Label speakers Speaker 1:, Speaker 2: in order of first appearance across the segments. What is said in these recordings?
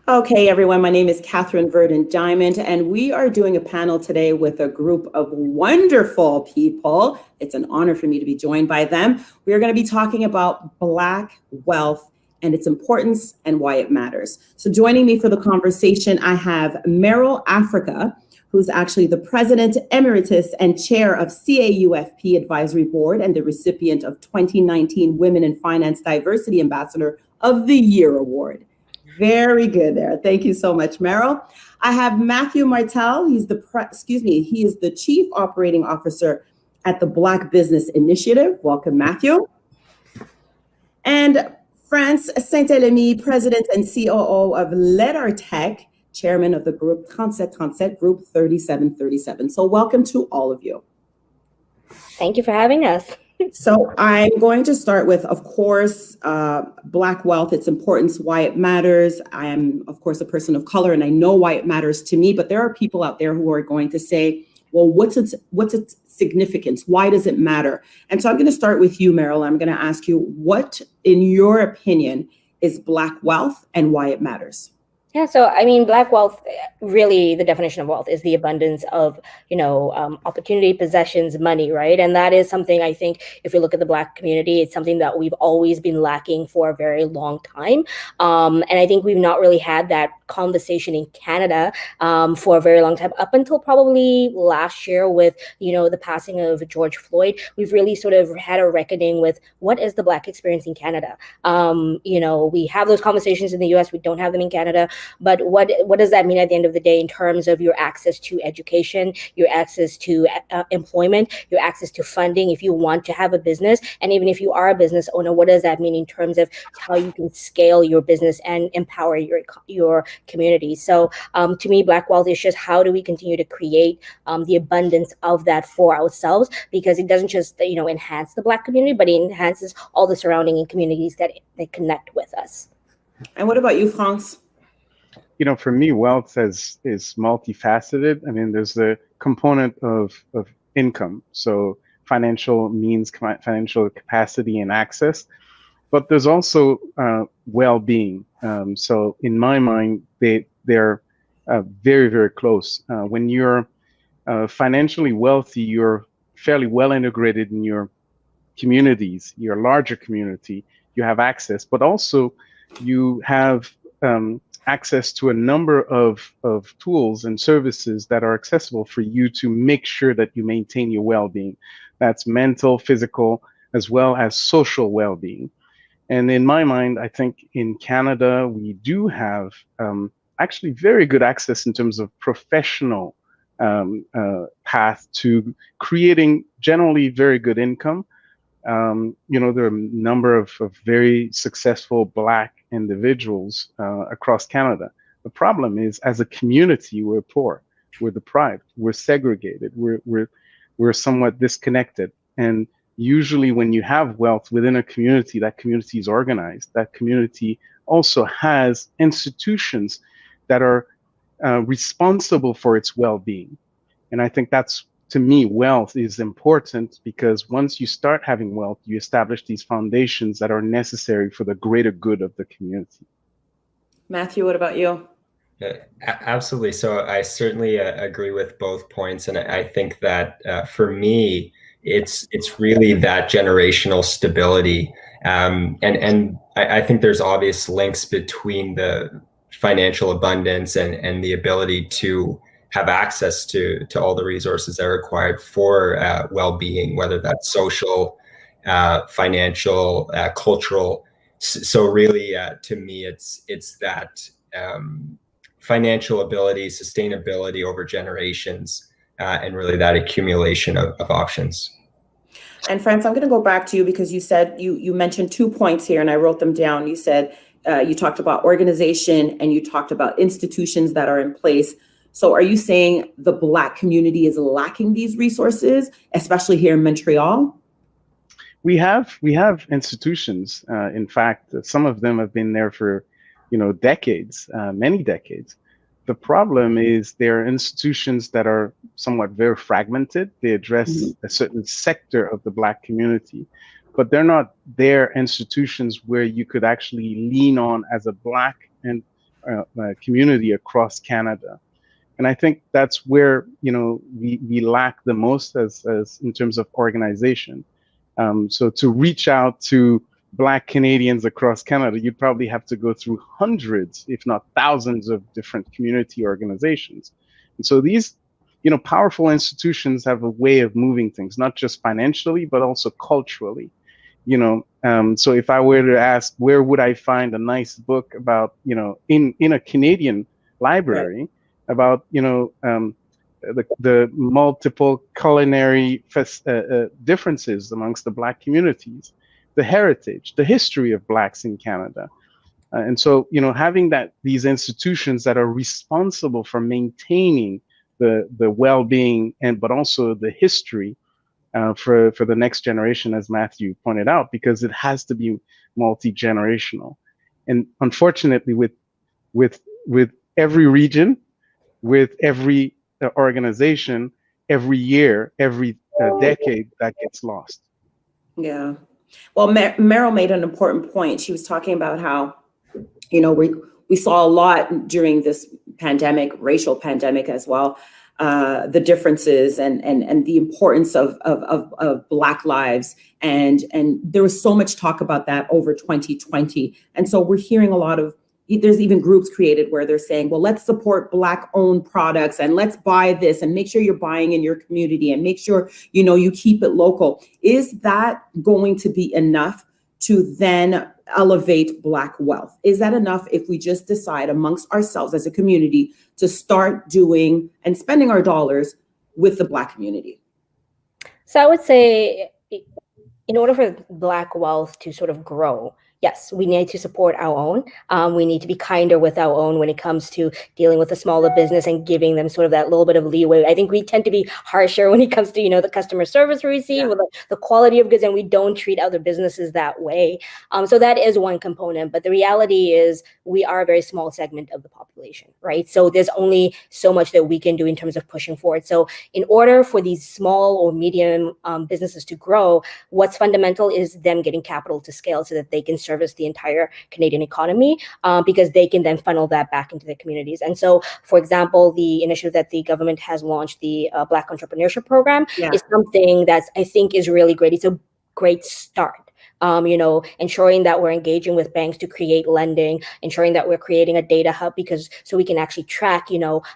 Speaker 1: Okay, everyone, my name is Catherine Verdon Diamond, and we are doing a panel today with a group of wonderful people. It's an honor for me to be joined by them. We are going to be talking about Black wealth and its importance and why it matters. So, joining me for the conversation, I have Meryl Africa, who's actually the President Emeritus and Chair of CAUFP Advisory Board and the recipient of 2019 Women in Finance Diversity Ambassador of the Year Award. Very good there. Thank you so much, Meryl. I have Matthew Martel. He is the Chief Operating Officer at the Black Business Initiative. Welcome, Matthew. And France Saint-Elemy, President and COO of Let Tech, Chairman of the group 3737, Group 3737. So welcome to all of you.
Speaker 2: Thank you for having us.
Speaker 1: So I'm going to start with, of course, Black wealth, its importance, why it matters. I am, of course, a person of color, and I know why it matters to me. But there are people out there who are going to say, well, what's its significance? Why does it matter? And so I'm going to start with you, Meryl. I'm going to ask you, what, in your opinion, is Black wealth and why it matters?
Speaker 2: Yeah, so I mean, Black wealth, really the definition of wealth is the abundance of, opportunity, possessions, money, right? And that is something I think if you look at the Black community, it's something that we've always been lacking for a very long time. And I think we've not really had that conversation in Canada for a very long time, up until probably last year with, the passing of George Floyd. We've really sort of had a reckoning with what is the Black experience in Canada. We have those conversations in the US, we don't have them in Canada. But what does that mean at the end of the day in terms of your access to education, your access to employment, your access to funding if you want to have a business? And even if you are a business owner, what does that mean in terms of how you can scale your business and empower your community? So to me, Black wealth is just how do we continue to create the abundance of that for ourselves, because it doesn't just enhance the Black community, but it enhances all the surrounding communities that connect with us.
Speaker 1: And what about you, France?
Speaker 3: For me, wealth is multifaceted. I mean, there's the component of income, so financial means, financial capacity and access, but there's also well-being. So in my mind, they're very, very close. When you're financially wealthy, you're fairly well integrated in your communities, your larger community. You have access, but also you have access to a number of tools and services that are accessible for you to make sure that you maintain your well-being. That's mental, physical, as well as social well-being. And in my mind, I think in Canada, we do have actually very good access in terms of professional path to creating generally very good income. There are a number of very successful Black individuals across Canada. The problem is, as a community, we're poor, we're deprived, we're segregated, we're somewhat disconnected. And usually when you have wealth within a community, that community is organized. That community also has institutions that are responsible for its well-being. And I think that's, to me, wealth is important, because once you start having wealth, you establish these foundations that are necessary for the greater good of the community.
Speaker 1: Matthew, what about you?
Speaker 4: Absolutely. So I certainly agree with both points. And I think that for me, it's really that generational stability. And I think there's obvious links between the financial abundance and the ability to have access to all the resources that are required for well-being, whether that's social, financial, cultural. So really, to me, it's that financial ability, sustainability over generations, and really that accumulation of options.
Speaker 1: And France, I'm going to go back to you, because you said you mentioned 2 points here, and I wrote them down. You said you talked about organization and you talked about institutions that are in place. So are you saying the Black community is lacking these resources, especially here in Montreal?
Speaker 3: We have institutions. In fact, some of them have been there for, decades, many decades. The problem is they're institutions that are somewhat very fragmented. They address a certain sector of the Black community, but they're not their institutions where you could actually lean on as a Black and community across Canada. And I think that's where, we lack the most as in terms of organization. So to reach out to Black Canadians across Canada, you'd probably have to go through hundreds, if not thousands, of different community organizations. And so these, powerful institutions have a way of moving things, not just financially, but also culturally. So if I were to ask, where would I find a nice book about, in a Canadian library, right, about, the multiple culinary differences amongst the Black communities, the heritage, the history of Blacks in Canada. And so, having these institutions that are responsible for maintaining the well-being but also the history for the next generation, as Matthew pointed out, because it has to be multi-generational. And unfortunately, with every region, with every organization, every year, every decade, that gets lost.
Speaker 1: Yeah. Well, Meryl made an important point. She was talking about how, we saw a lot during this pandemic, racial pandemic as well, the differences and the importance of Black lives. And there was so much talk about that over 2020. And so we're hearing a lot of, there's even groups created where they're saying, well, let's support Black owned products and let's buy this and make sure you're buying in your community and make sure, you keep it local. Is that going to be enough to then elevate Black wealth? Is that enough if we just decide amongst ourselves as a community to start doing and spending our dollars with the Black community?
Speaker 2: So I would say, in order for Black wealth to sort of grow, yes, we need to support our own. We need to be kinder with our own when it comes to dealing with a smaller business and giving them sort of that little bit of leeway. I think we tend to be harsher when it comes to, the customer service we receive, with the quality of goods, and we don't treat other businesses that way. So that is one component. But the reality is we are a very small segment of the population, right? So there's only so much that we can do in terms of pushing forward. So in order for these small or medium businesses to grow, what's fundamental is them getting capital to scale so that they can service the entire Canadian economy, because they can then funnel that back into their communities. And so, for example, the initiative that the government has launched, the Black Entrepreneurship Program, is something that I think is really great. It's a great start. Ensuring that we're engaging with banks to create lending, ensuring that we're creating a data hub so we can actually track,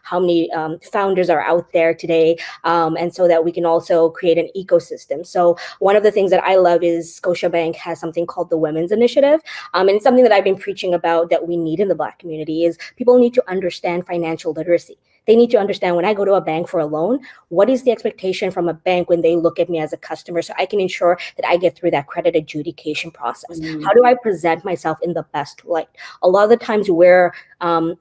Speaker 2: how many founders are out there today, and so that we can also create an ecosystem. So one of the things that I love is Scotiabank has something called the Women's Initiative, and it's something that I've been preaching about that we need in the Black community is people need to understand financial literacy. They need to understand when I go to a bank for a loan, what is the expectation from a bank when they look at me as a customer, so I can ensure that I get through that credit adjudication process. How do I present myself in the best light? A lot of the times we're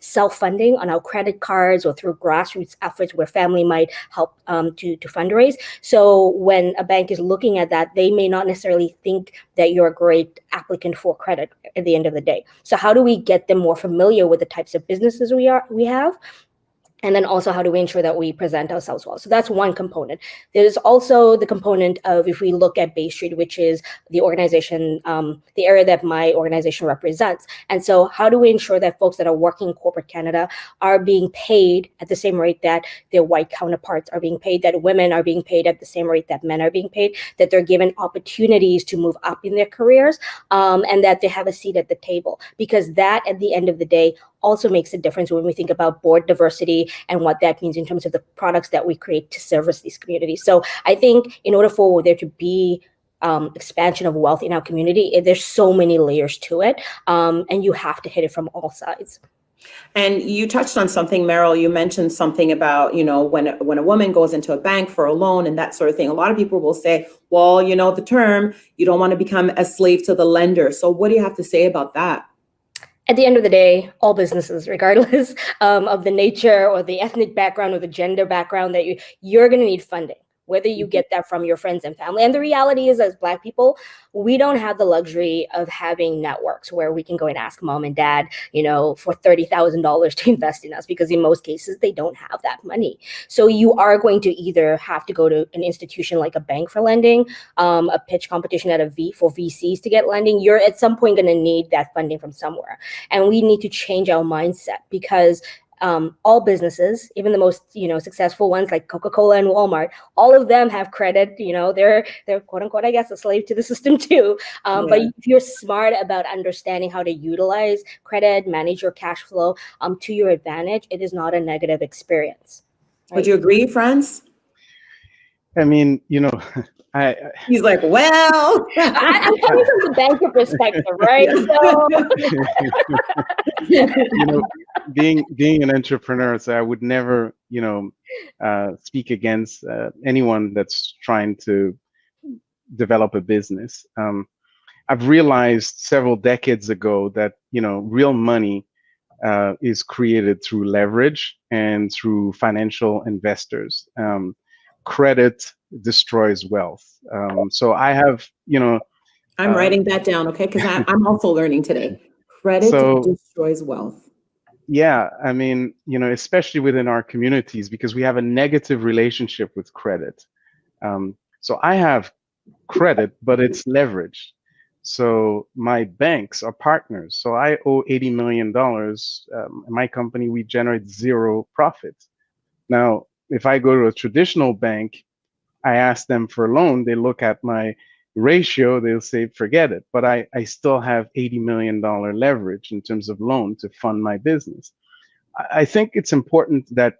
Speaker 2: self-funding on our credit cards or through grassroots efforts where family might help to fundraise. So when a bank is looking at that, they may not necessarily think that you're a great applicant for credit at the end of the day. So how do we get them more familiar with the types of businesses we have? And then also, how do we ensure that we present ourselves well? So that's one component. There's also the component of, if we look at Bay Street, which is the organization, the area that my organization represents. And so how do we ensure that folks that are working in corporate Canada are being paid at the same rate that their white counterparts are being paid, that women are being paid at the same rate that men are being paid, that they're given opportunities to move up in their careers, and that they have a seat at the table? Because that, at the end of the day, also makes a difference when we think about board diversity and what that means in terms of the products that we create to service these communities. So I think in order for there to be expansion of wealth in our community, there's so many layers to it, and you have to hit it from all sides.
Speaker 1: And you touched on something, Meryl. You mentioned something about, when a woman goes into a bank for a loan and that sort of thing. A lot of people will say, well, the term, you don't want to become a slave to the lender. So what do you have to say about that?
Speaker 2: At the end of the day, all businesses, regardless of the nature or the ethnic background or the gender background, that you're going to need funding. whether you get that from your friends and family. And the reality is, as Black people, we don't have the luxury of having networks where we can go and ask mom and dad, for $30,000 to invest in us, because in most cases, they don't have that money. So you are going to either have to go to an institution like a bank for lending, a pitch competition for VCs to get lending. You're at some point going to need that funding from somewhere. And we need to change our mindset, because all businesses, even the most successful ones like Coca-Cola and Walmart, all of them have credit. They're quote unquote, I guess, a slave to the system too. But if you're smart about understanding how to utilize credit, manage your cash flow to your advantage, it is not a negative experience. Right?
Speaker 1: Would you agree, Franz?
Speaker 3: I mean,
Speaker 1: He's like, well,
Speaker 2: I'm coming from the banker perspective, right? So,
Speaker 3: being an entrepreneur, so I would never, speak against anyone that's trying to develop a business. I've realized several decades ago that real money is created through leverage and through financial investors. Credit destroys wealth. So I have,
Speaker 1: I'm writing that down, okay? Because I'm also learning today. Credit destroys wealth.
Speaker 3: Yeah, I mean, especially within our communities, because we have a negative relationship with credit. So I have credit, but it's leverage. So my banks are partners. So I owe $80 million. In my company, we generate zero profit. Now, if I go to a traditional bank, I ask them for a loan, they look at my ratio, they'll say, forget it. But I still have $80 million leverage in terms of loan to fund my business. I think it's important that,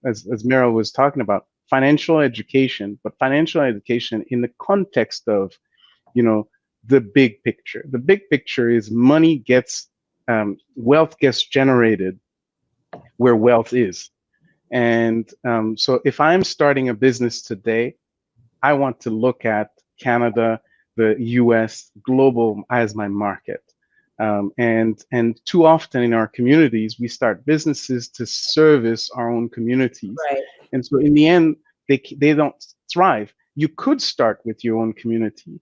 Speaker 3: as Meryl was talking about, financial education, but financial education in the context of, the big picture. The big picture is money wealth gets generated where wealth is. And so if I'm starting a business today, I want to look at Canada, the US, global as my market. And too often in our communities, we start businesses to service our own communities.
Speaker 1: Right.
Speaker 3: And so in the end, they don't thrive. You could start with your own community,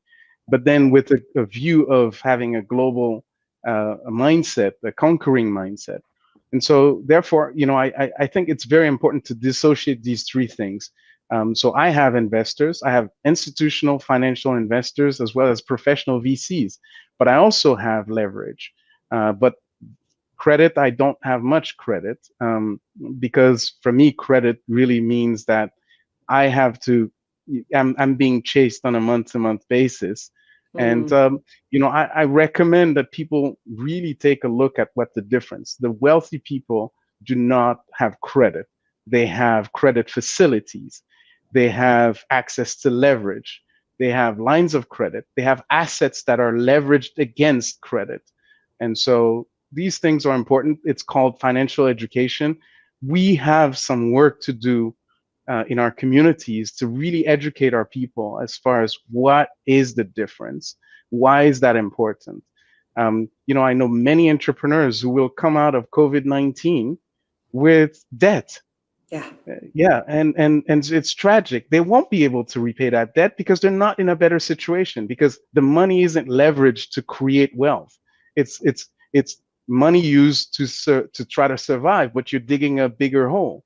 Speaker 3: but then with a view of having a global a mindset, a conquering mindset. And so therefore, I think it's very important to dissociate these three things. So I have investors, I have institutional financial investors, as well as professional VCs, but I also have leverage. But credit, I don't have much credit, because for me, credit really means that I have to, I'm being chased on a month-to-month basis. And, I recommend that people really take a look at what the difference. The wealthy people do not have credit. They have credit facilities. They have access to leverage. They have lines of credit. They have assets that are leveraged against credit. And so these things are important. It's called financial education. We have some work to do in our communities to really educate our people as far as what is the difference. Why is that important? I know many entrepreneurs who will come out of COVID-19 with debt. Yeah, and it's tragic. They won't be able to repay that debt because they're not in a better situation, because the money isn't leveraged to create wealth. It's money used to try to survive, but you're digging a bigger hole.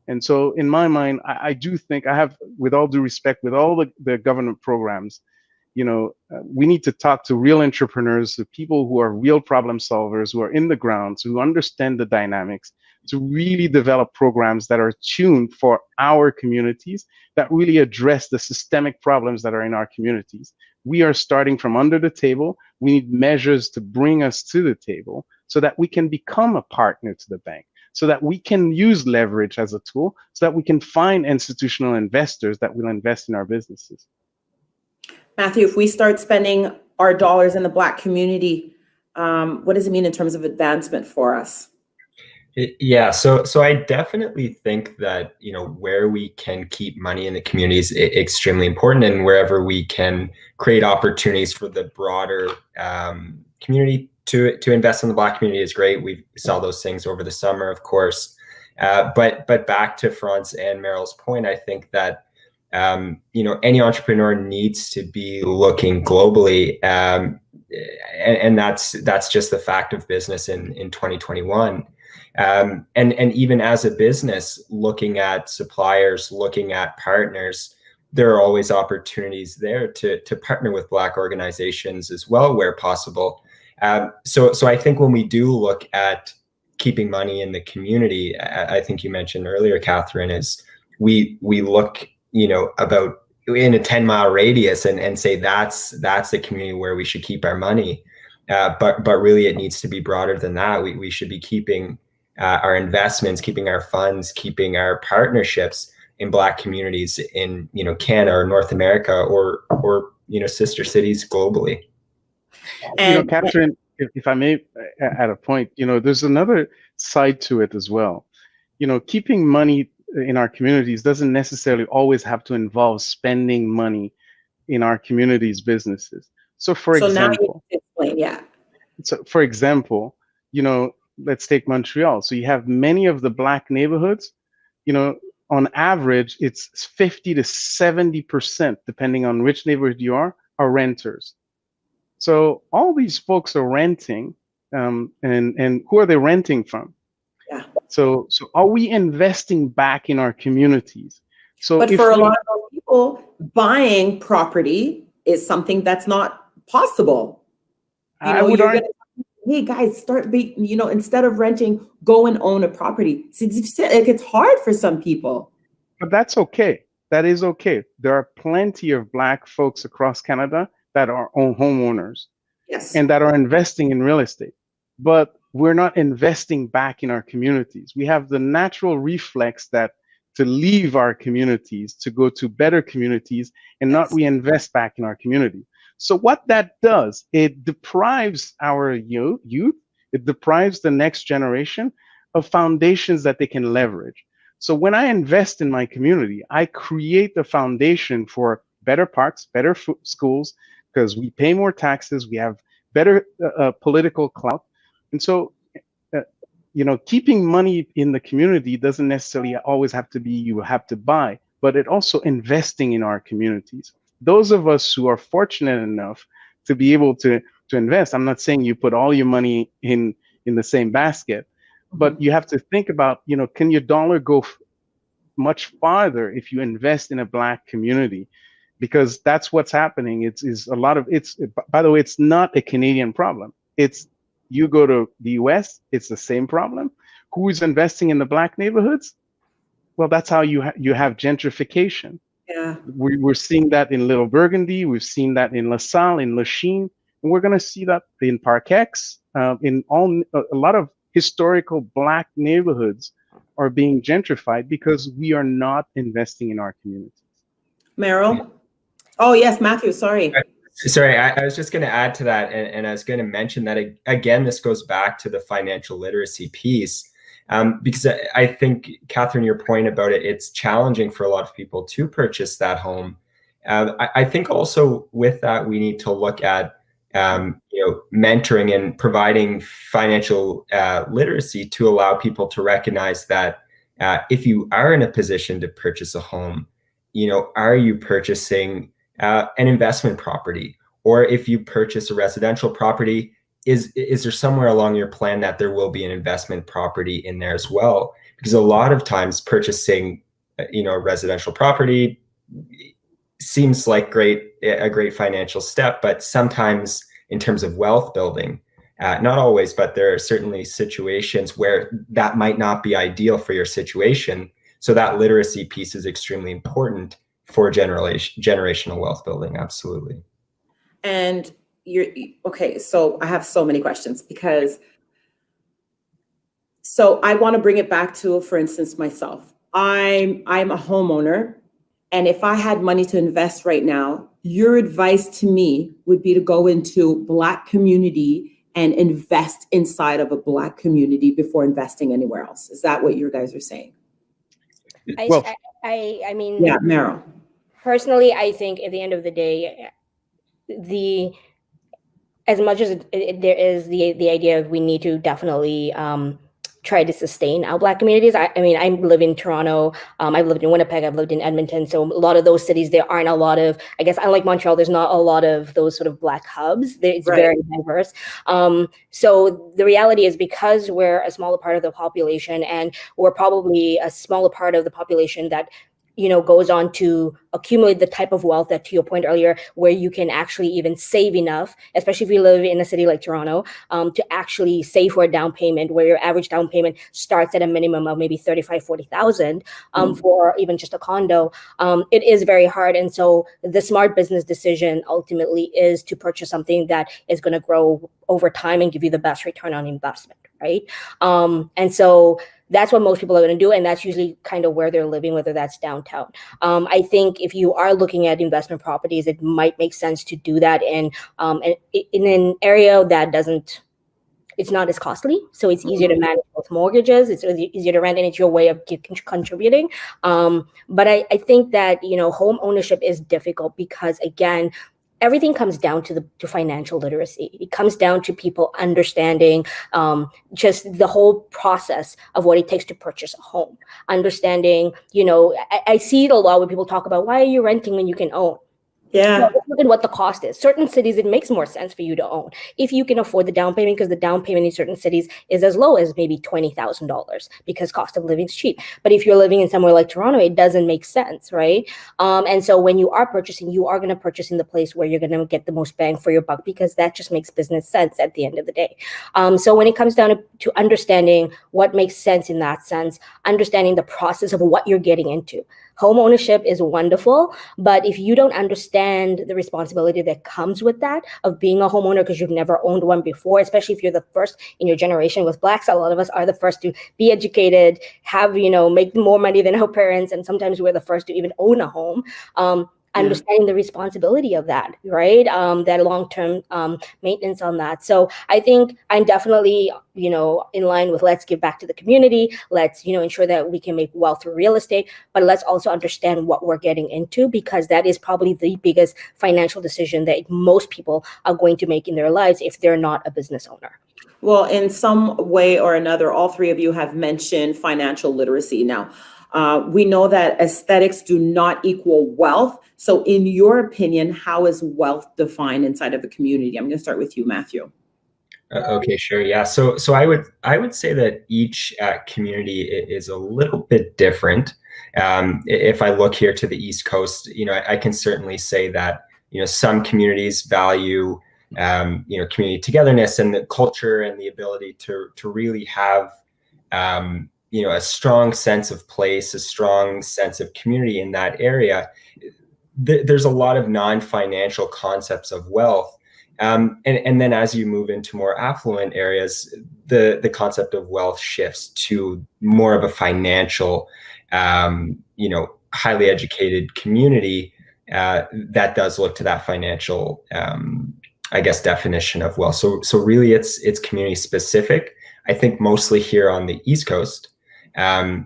Speaker 3: And so in my mind, I do think I have, with all due respect, with all the government programs, we need to talk to real entrepreneurs, to people who are real problem solvers, who are in the ground, who understand the dynamics, to really develop programs that are tuned for our communities, that really address the systemic problems that are in our communities. We are starting from under the table. We need measures to bring us to the table so that we can become a partner to the bank, so that we can use leverage as a tool, so that we can find institutional investors that will invest in our businesses.
Speaker 1: Matthew, if we start spending our dollars in the Black community, what does it mean in terms of advancement for us?
Speaker 4: Yeah, so I definitely think that where we can keep money in the community is extremely important, and wherever we can create opportunities for the broader community to invest in the Black community is great. We saw those things over the summer, of course. But back to Franz and Meryl's point, I think that any entrepreneur needs to be looking globally, and that's just the fact of business in 2021. And even as a business, looking at suppliers, looking at partners, there are always opportunities there to partner with Black organizations as well where possible. So I think when we do look at keeping money in the community, I think you mentioned earlier, Catherine, is we look, about in a 10-mile radius and say that's the community where we should keep our money. But really it needs to be broader than that. We should be keeping our investments, keeping our funds, keeping our partnerships in Black communities in, Canada or North America or sister cities globally.
Speaker 1: And
Speaker 3: Catherine, if I may add a point, there's another side to it as well. Keeping money in our communities doesn't necessarily always have to involve spending money in our communities' businesses. So for example,
Speaker 1: now you explain, yeah.
Speaker 3: So for example, let's take Montreal. So you have many of the Black neighborhoods, on average, it's 50 to 70%, depending on which neighborhood you are renters. So all these folks are renting, and who are they renting from?
Speaker 1: Yeah.
Speaker 3: So are we investing back in our communities? So
Speaker 1: but for a lot of those people, buying property is something that's not possible. You're gonna, hey guys, start being, instead of renting, go and own a property. It's hard for some people.
Speaker 3: But that's okay. That is okay. There are plenty of Black folks across Canada that are homeowners,
Speaker 1: yes,
Speaker 3: and that are investing in real estate. But we're not investing back in our communities. We have the natural reflex that to leave our communities, to go to better communities and not reinvest back in our community. So what that does, it deprives our youth, it deprives the next generation of foundations that they can leverage. So when I invest in my community, I create the foundation for better parks, better schools, because we pay more taxes, we have better political clout. And so, keeping money in the community doesn't necessarily always have to be you have to buy, but it also investing in our communities. Those of us who are fortunate enough to be able to invest, I'm not saying you put all your money in the same basket, but you have to think about, can your dollar go much farther if you invest in a Black community? Because that's what's happening. By the way, it's not a Canadian problem. You go to the US, it's the same problem. Who is investing in the Black neighborhoods? Well, that's how you have gentrification.
Speaker 1: Yeah.
Speaker 3: We're seeing that in Little Burgundy. We've seen that in LaSalle, in Lachine, and we're going to see that in Park X. In a lot of historical Black neighborhoods are being gentrified because we are not investing in our communities.
Speaker 1: Meryl? Oh, yes, Matthew, sorry.
Speaker 4: Sorry, I was just going to add to that, and I was going to mention that, again, this goes back to the financial literacy piece, because I think, Catherine, your point about it's challenging for a lot of people to purchase that home. I think also with that, we need to look at mentoring and providing financial literacy to allow people to recognize that if you are in a position to purchase a home, are you purchasing an investment property? Or if you purchase a residential property, is there somewhere along your plan that there will be an investment property in there as well? Because a lot of times purchasing, a residential property seems like a great financial step, but sometimes in terms of wealth building, not always, but there are certainly situations where that might not be ideal for your situation. So that literacy piece is extremely important for generational wealth building. Absolutely.
Speaker 1: And okay, so I have so many questions so I want to bring it back to, for instance, myself. I'm a homeowner, and if I had money to invest right now, your advice to me would be to go into Black community and invest inside of a Black community before investing anywhere else. Is that what you guys are saying?
Speaker 2: I mean,
Speaker 1: yeah, Meryl.
Speaker 2: Personally, I think at the end of the day, as much as there is the idea of we need to definitely try to sustain our Black communities. I mean, I live in Toronto. I've lived in Winnipeg. I've lived in Edmonton. So a lot of those cities, there aren't a lot of, I guess, unlike Montreal, there's not a lot of those sort of Black hubs. It's
Speaker 1: Right.
Speaker 2: very diverse. So the reality is, because we're a smaller part of the population, and we're probably a smaller part of the population that goes on to accumulate the type of wealth that, to your point earlier, where you can actually even save enough, especially if you live in a city like Toronto, to actually save for a down payment, where your average down payment starts at a minimum of maybe 35,000, 40,000 for even just a condo. It is very hard. And so the smart business decision ultimately is to purchase something that is going to grow over time and give you the best return on investment, right? And so that's what most people are going to do, and that's usually kind of where they're living, whether that's downtown. I think if you are looking at investment properties, it might make sense to do that in an area that it's not as costly, so it's easier to manage both mortgages. It's easier to rent, and it's your way of contributing. But I think that home ownership is difficult because, again, everything comes down to financial literacy. It comes down to people understanding just the whole process of what it takes to purchase a home. Understanding, I see it a lot when people talk about, why are you renting when you can own?
Speaker 1: Yeah.
Speaker 2: Well, look at what the cost is. Certain cities, it makes more sense for you to own if you can afford the down payment, because the down payment in certain cities is as low as maybe $20,000 because cost of living is cheap. But if you're living in somewhere like Toronto, it doesn't make sense, right? And so when you are purchasing, you are going to purchase in the place where you're going to get the most bang for your buck, because that just makes business sense at the end of the day. So when it comes down to understanding what makes sense in that sense, understanding the process of what you're getting into. Home ownership is wonderful, but if you don't understand the responsibility that comes with that, of being a homeowner because you've never owned one before, especially if you're the first in your generation. With Blacks, a lot of us are the first to be educated, have, make more money than our parents, and sometimes we're the first to even own a home. Understanding the responsibility of that, right? That long-term maintenance on that. So I think I'm definitely, in line with let's give back to the community. Let's, ensure that we can make wealth through real estate, but let's also understand what we're getting into, because that is probably the biggest financial decision that most people are going to make in their lives if they're not a business owner.
Speaker 1: Well, in some way or another, all three of you have mentioned financial literacy. Now, we know that aesthetics do not equal wealth. So in your opinion, how is wealth defined inside of the community? I'm going to start with you, Matthew.
Speaker 4: Okay, sure. Yeah. So I would say that each community is a little bit different. If I look here to the East Coast, I can certainly say that, some communities value, community togetherness and the culture and the ability to really have, a strong sense of place, a strong sense of community in that area. There's a lot of non-financial concepts of wealth. And then as you move into more affluent areas, the concept of wealth shifts to more of a financial, highly educated community that does look to that financial, definition of wealth. So really it's community specific. I think mostly here on the East Coast,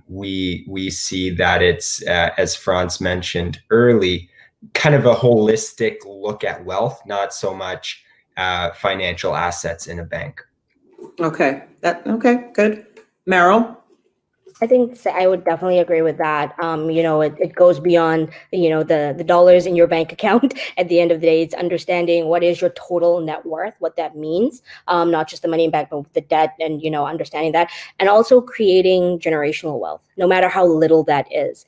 Speaker 4: we see that it's, as Franz mentioned early, kind of a holistic look at wealth, not so much financial assets in a bank.
Speaker 1: Okay, good. Meryl?
Speaker 2: I think I would definitely agree with that. It goes beyond, the dollars in your bank account. At the end of the day, it's understanding what is your total net worth, what that means, not just the money in bank, but the debt, and, understanding that, and also creating generational wealth, no matter how little that is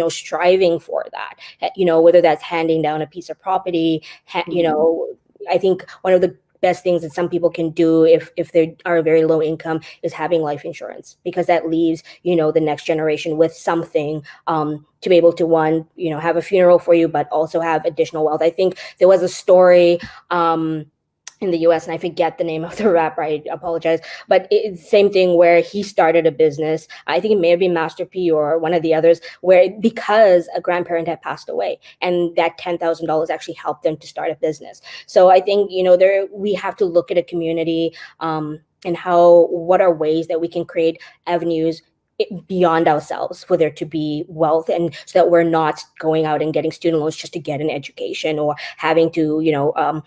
Speaker 2: striving for that, whether that's handing down a piece of property, I think one of the best things that some people can do if they are very low income is having life insurance, because that leaves, the next generation with something to be able to, one, have a funeral for you, but also have additional wealth. I think there was a story in the US, and I forget the name of the rapper, I apologize, but it's the same thing where he started a business. I think it may have been Master P or one of the others, where because a grandparent had passed away, and that $10,000 actually helped them to start a business. So I think, we have to look at a community and what are ways that we can create avenues beyond ourselves for there to be wealth, and so that we're not going out and getting student loans just to get an education, or having to,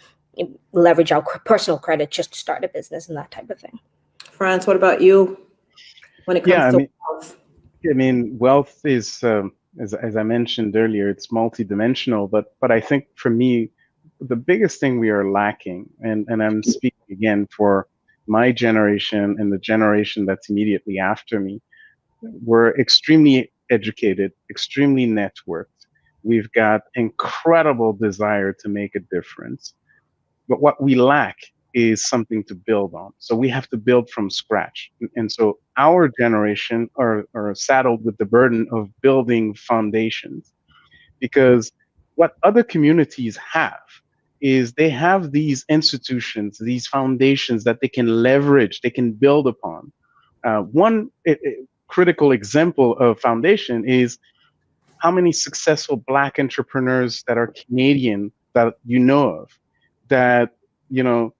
Speaker 2: leverage our personal credit just to start a business and that type of thing.
Speaker 1: Franz, what about you? when it comes
Speaker 3: Yeah,
Speaker 1: to wealth?
Speaker 3: I mean, wealth is, as I mentioned earlier, it's multidimensional. But I think for me, the biggest thing we are lacking, and I'm speaking again for my generation and the generation that's immediately after me, we're extremely educated, extremely networked. We've got incredible desire to make a difference. But what we lack is something to build on. So we have to build from scratch. And so our generation are saddled with the burden of building foundations, because what other communities have is they have these institutions, these foundations that they can leverage, they can build upon. One critical example of foundation is how many successful Black entrepreneurs that are Canadian that you know of, that, you know,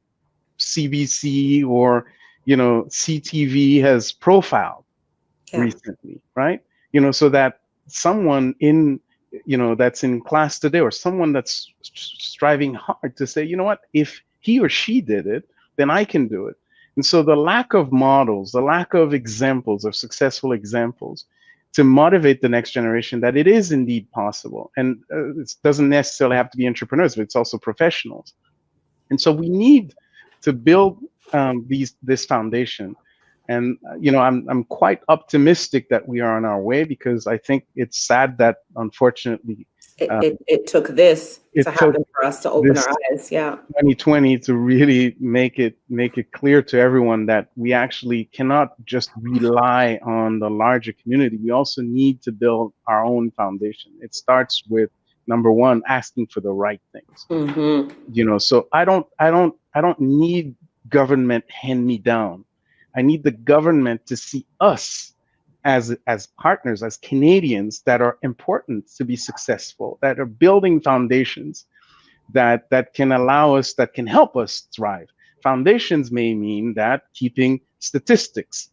Speaker 3: CBC or, you know, CTV has profiled recently, right? You know, so that someone in, you know, that's in class today, or someone that's striving hard to say, you know what, if he or she did it, then I can do it. And so the lack of models, the lack of examples, of successful examples, to motivate the next generation that it is indeed possible. And it doesn't necessarily have to be entrepreneurs, but it's also professionals. And so we need to build this foundation. And you know, I'm quite optimistic that we are on our way, because I think it's sad that unfortunately
Speaker 1: it took this to happen for us to open our eyes. Yeah,
Speaker 3: 2020 to really make it clear to everyone that we actually cannot just rely on the larger community. We also need to build our own foundation. It starts with, number one, asking for the right things.
Speaker 1: Mm-hmm.
Speaker 3: You know, so I don't need government hand me down. I need the government to see us as partners, as Canadians that are important to be successful, that are building foundations that can allow us, that can help us thrive. Foundations may mean that keeping statistics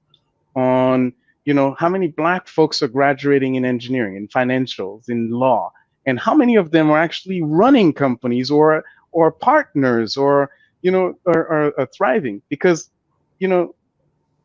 Speaker 3: on, you know, how many Black folks are graduating in engineering, in financials, in law, and how many of them are actually running companies or partners, or, you know, are thriving. Because, you know,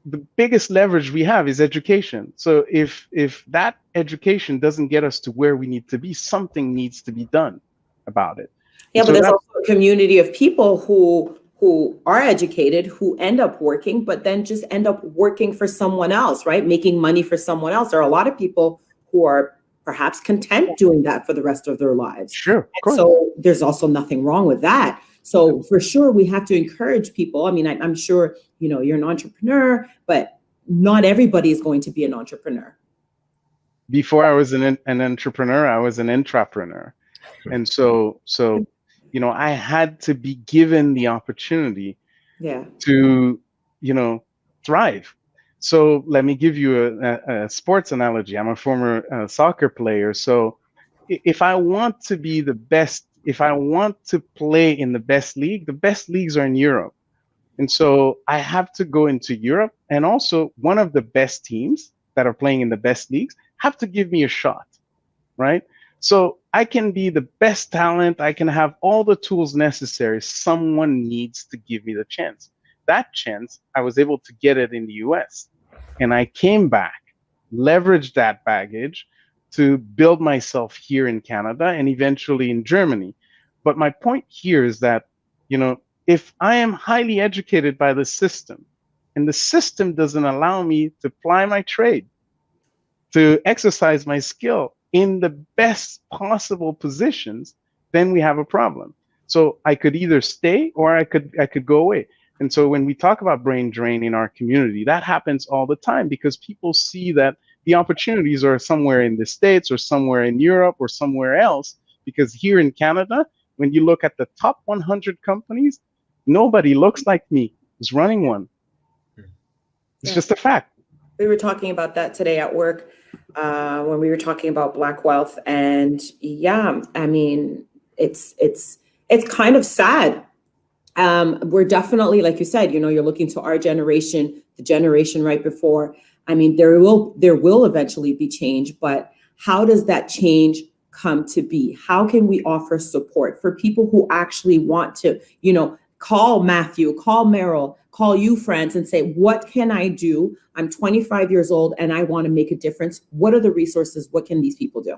Speaker 3: the biggest leverage we have is education. So if that education doesn't get us to where we need to be, something needs to be done about it.
Speaker 1: Yeah, but there's also a community of people who are educated, who end up working, but then just end up working for someone else, right? Making money for someone else. There are a lot of people who are perhaps content doing that for the rest of their lives.
Speaker 3: Sure, of course.
Speaker 1: So there's also nothing wrong with that. So for sure, we have to encourage people. I mean, I'm sure, you know, you're an entrepreneur, but not everybody is going to be an entrepreneur.
Speaker 3: Before I was an entrepreneur, I was an intrapreneur. And so, you know, I had to be given the opportunity to, you know, thrive. So let me give you a sports analogy. I'm a former soccer player. So if I want to be the best, if I want to play in the best leagues are in Europe. And so I have to go into Europe, and also one of the best teams that are playing in the best leagues have to give me a shot, right? So I can be the best talent, I can have all the tools necessary. Someone needs to give me the chance. That chance, I was able to get it in the US. And I came back, leveraged that baggage to build myself here in Canada and eventually in Germany. But my point here is that, you know, if I am highly educated by the system, and the system doesn't allow me to ply my trade, to exercise my skill in the best possible positions, then we have a problem. So I could either stay or I could go away. And so when we talk about brain drain in our community, that happens all the time, because people see that the opportunities are somewhere in the States or somewhere in Europe or somewhere else. Because here in Canada, when you look at the top 100 companies, nobody looks like me who's running one. It's just a fact.
Speaker 1: We were talking about that today at work when we were talking about Black wealth. And yeah, I mean, it's kind of sad. We're definitely, like you said, you know, you're looking to our generation, the generation right before. I mean, there will eventually be change, but how does that change come to be? How can we offer support for people who actually want to, you know, call Matthew, call Meryl, call you, friends, and say, what can I do? I'm 25 years old and I want to make a difference. What are the resources? What can these people do?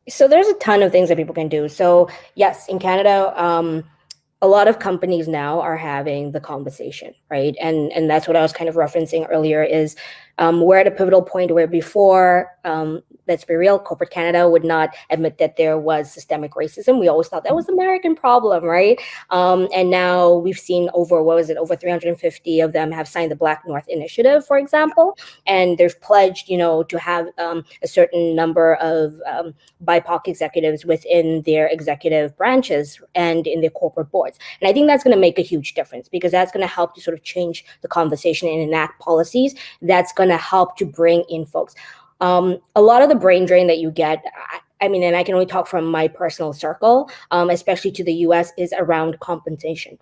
Speaker 2: So there's a ton of things that people can do. So yes, in Canada, a lot of companies now are having the conversation, right? And that's what I was kind of referencing earlier is we're at a pivotal point where before, let's be real, corporate Canada would not admit that there was systemic racism. We always thought that was an American problem, right? And now we've seen over 350 of them have signed the Black North Initiative, for example, and they've pledged, to have a certain number of BIPOC executives within their executive branches and in their corporate boards. And I think that's going to make a huge difference because that's going to help to sort of change the conversation and enact policies that's going to help to bring in folks. A lot of the brain drain that you get, I mean, and I can only talk from my personal circle, especially to the US, is around compensation.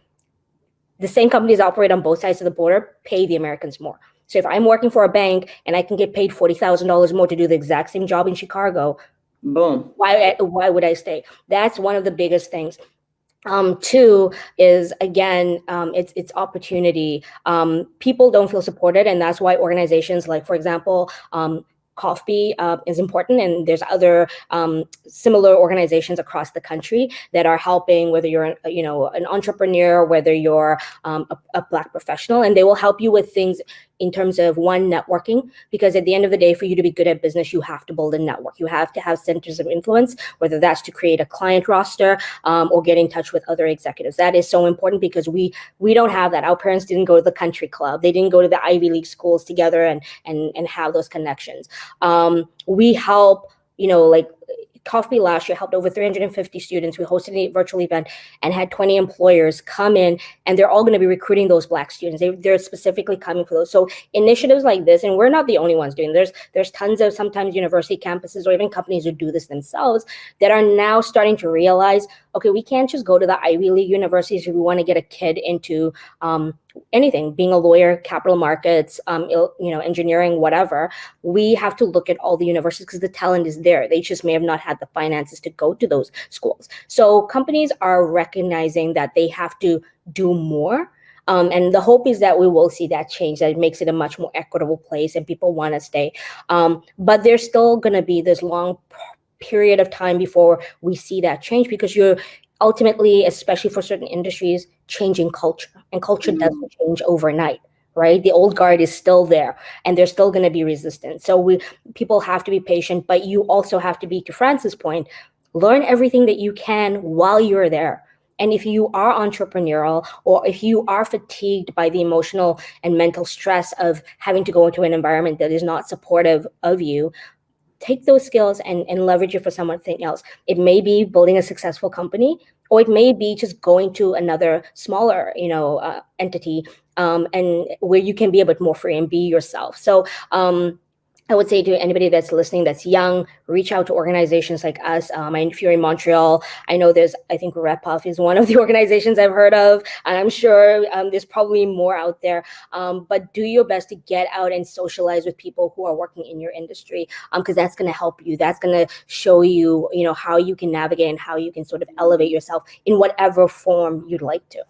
Speaker 2: The same companies that operate on both sides of the border pay the Americans more. So if I'm working for a bank and I can get paid $40,000 more to do the exact same job in Chicago,
Speaker 1: boom,
Speaker 2: why would I stay? That's one of the biggest things. Two is, again, it's opportunity. People don't feel supported, and that's why organizations like, for example, Coffee is important, and there's other similar organizations across the country that are helping, whether you're an entrepreneur, whether you're a Black professional, and they will help you with things in terms of networking, because at the end of the day, for you to be good at business, you have to build a network. You have to have centers of influence, whether that's to create a client roster or get in touch with other executives. That is so important because we don't have that. Our parents didn't go to the country club. They didn't go to the Ivy League schools together and have those connections. We help, like Coffee last year helped over 350 students. We hosted a virtual event and had 20 employers come in, and they're all going to be recruiting those Black students. They're specifically coming for those. So initiatives like this, and we're not the only ones doing this. There's tons of sometimes university campuses or even companies who do this themselves that are now starting to realize, okay, we can't just go to the Ivy League universities if we want to get a kid into anything, being a lawyer, capital markets, engineering, whatever. We have to look at all the universities because the talent is there. They just may have not had the finances to go to those schools. So companies are recognizing that they have to do more. And the hope is that we will see that change, that it makes it a much more equitable place and people want to stay. But there's still going to be this long period of time before we see that change, because you're ultimately, especially for certain industries, changing culture, and culture doesn't change overnight, right? The old guard is still there, and there's still going to be resistance. So people have to be patient, but you also have to be, to Francis' point, learn everything that you can while you're there. And if you are entrepreneurial, or if you are fatigued by the emotional and mental stress of having to go into an environment that is not supportive of you, take those skills and leverage it for something else. It may be building a successful company, or it may be just going to another smaller, entity, and where you can be a bit more free and be yourself. So I would say to anybody that's listening, that's young, reach out to organizations like us. If you're in Montreal, I know I think RepPuff is one of the organizations I've heard of, and I'm sure there's probably more out there. But do your best to get out and socialize with people who are working in your industry, because that's going to help you. That's going to show you, how you can navigate and how you can sort of elevate yourself in whatever form you'd like to.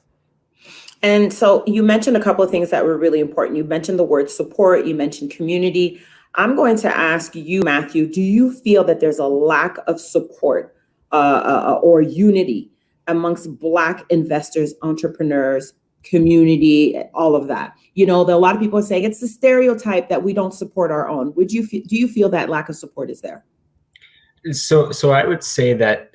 Speaker 1: And so you mentioned a couple of things that were really important. You mentioned the word support. You mentioned community. I'm going to ask you, Matthew, do you feel that there's a lack of support or unity amongst Black investors, entrepreneurs, community, all of that? A lot of people are saying it's the stereotype that we don't support our own. Do you feel that lack of support is there?
Speaker 4: So I would say that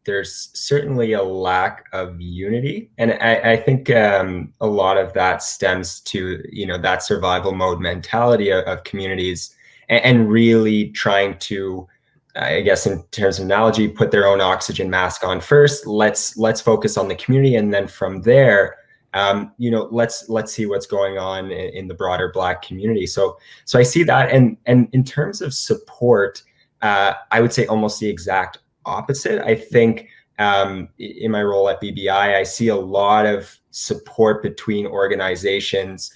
Speaker 4: there's certainly a lack of unity, and I think a lot of that stems to that survival mode mentality of communities, and really trying to, I guess in terms of analogy, put their own oxygen mask on first. Let's focus on the community, and then from there, let's see what's going on in the broader Black community. So I see that, and in terms of support, I would say almost the exact opposite. I think in my role at BBI, I see a lot of support between organizations,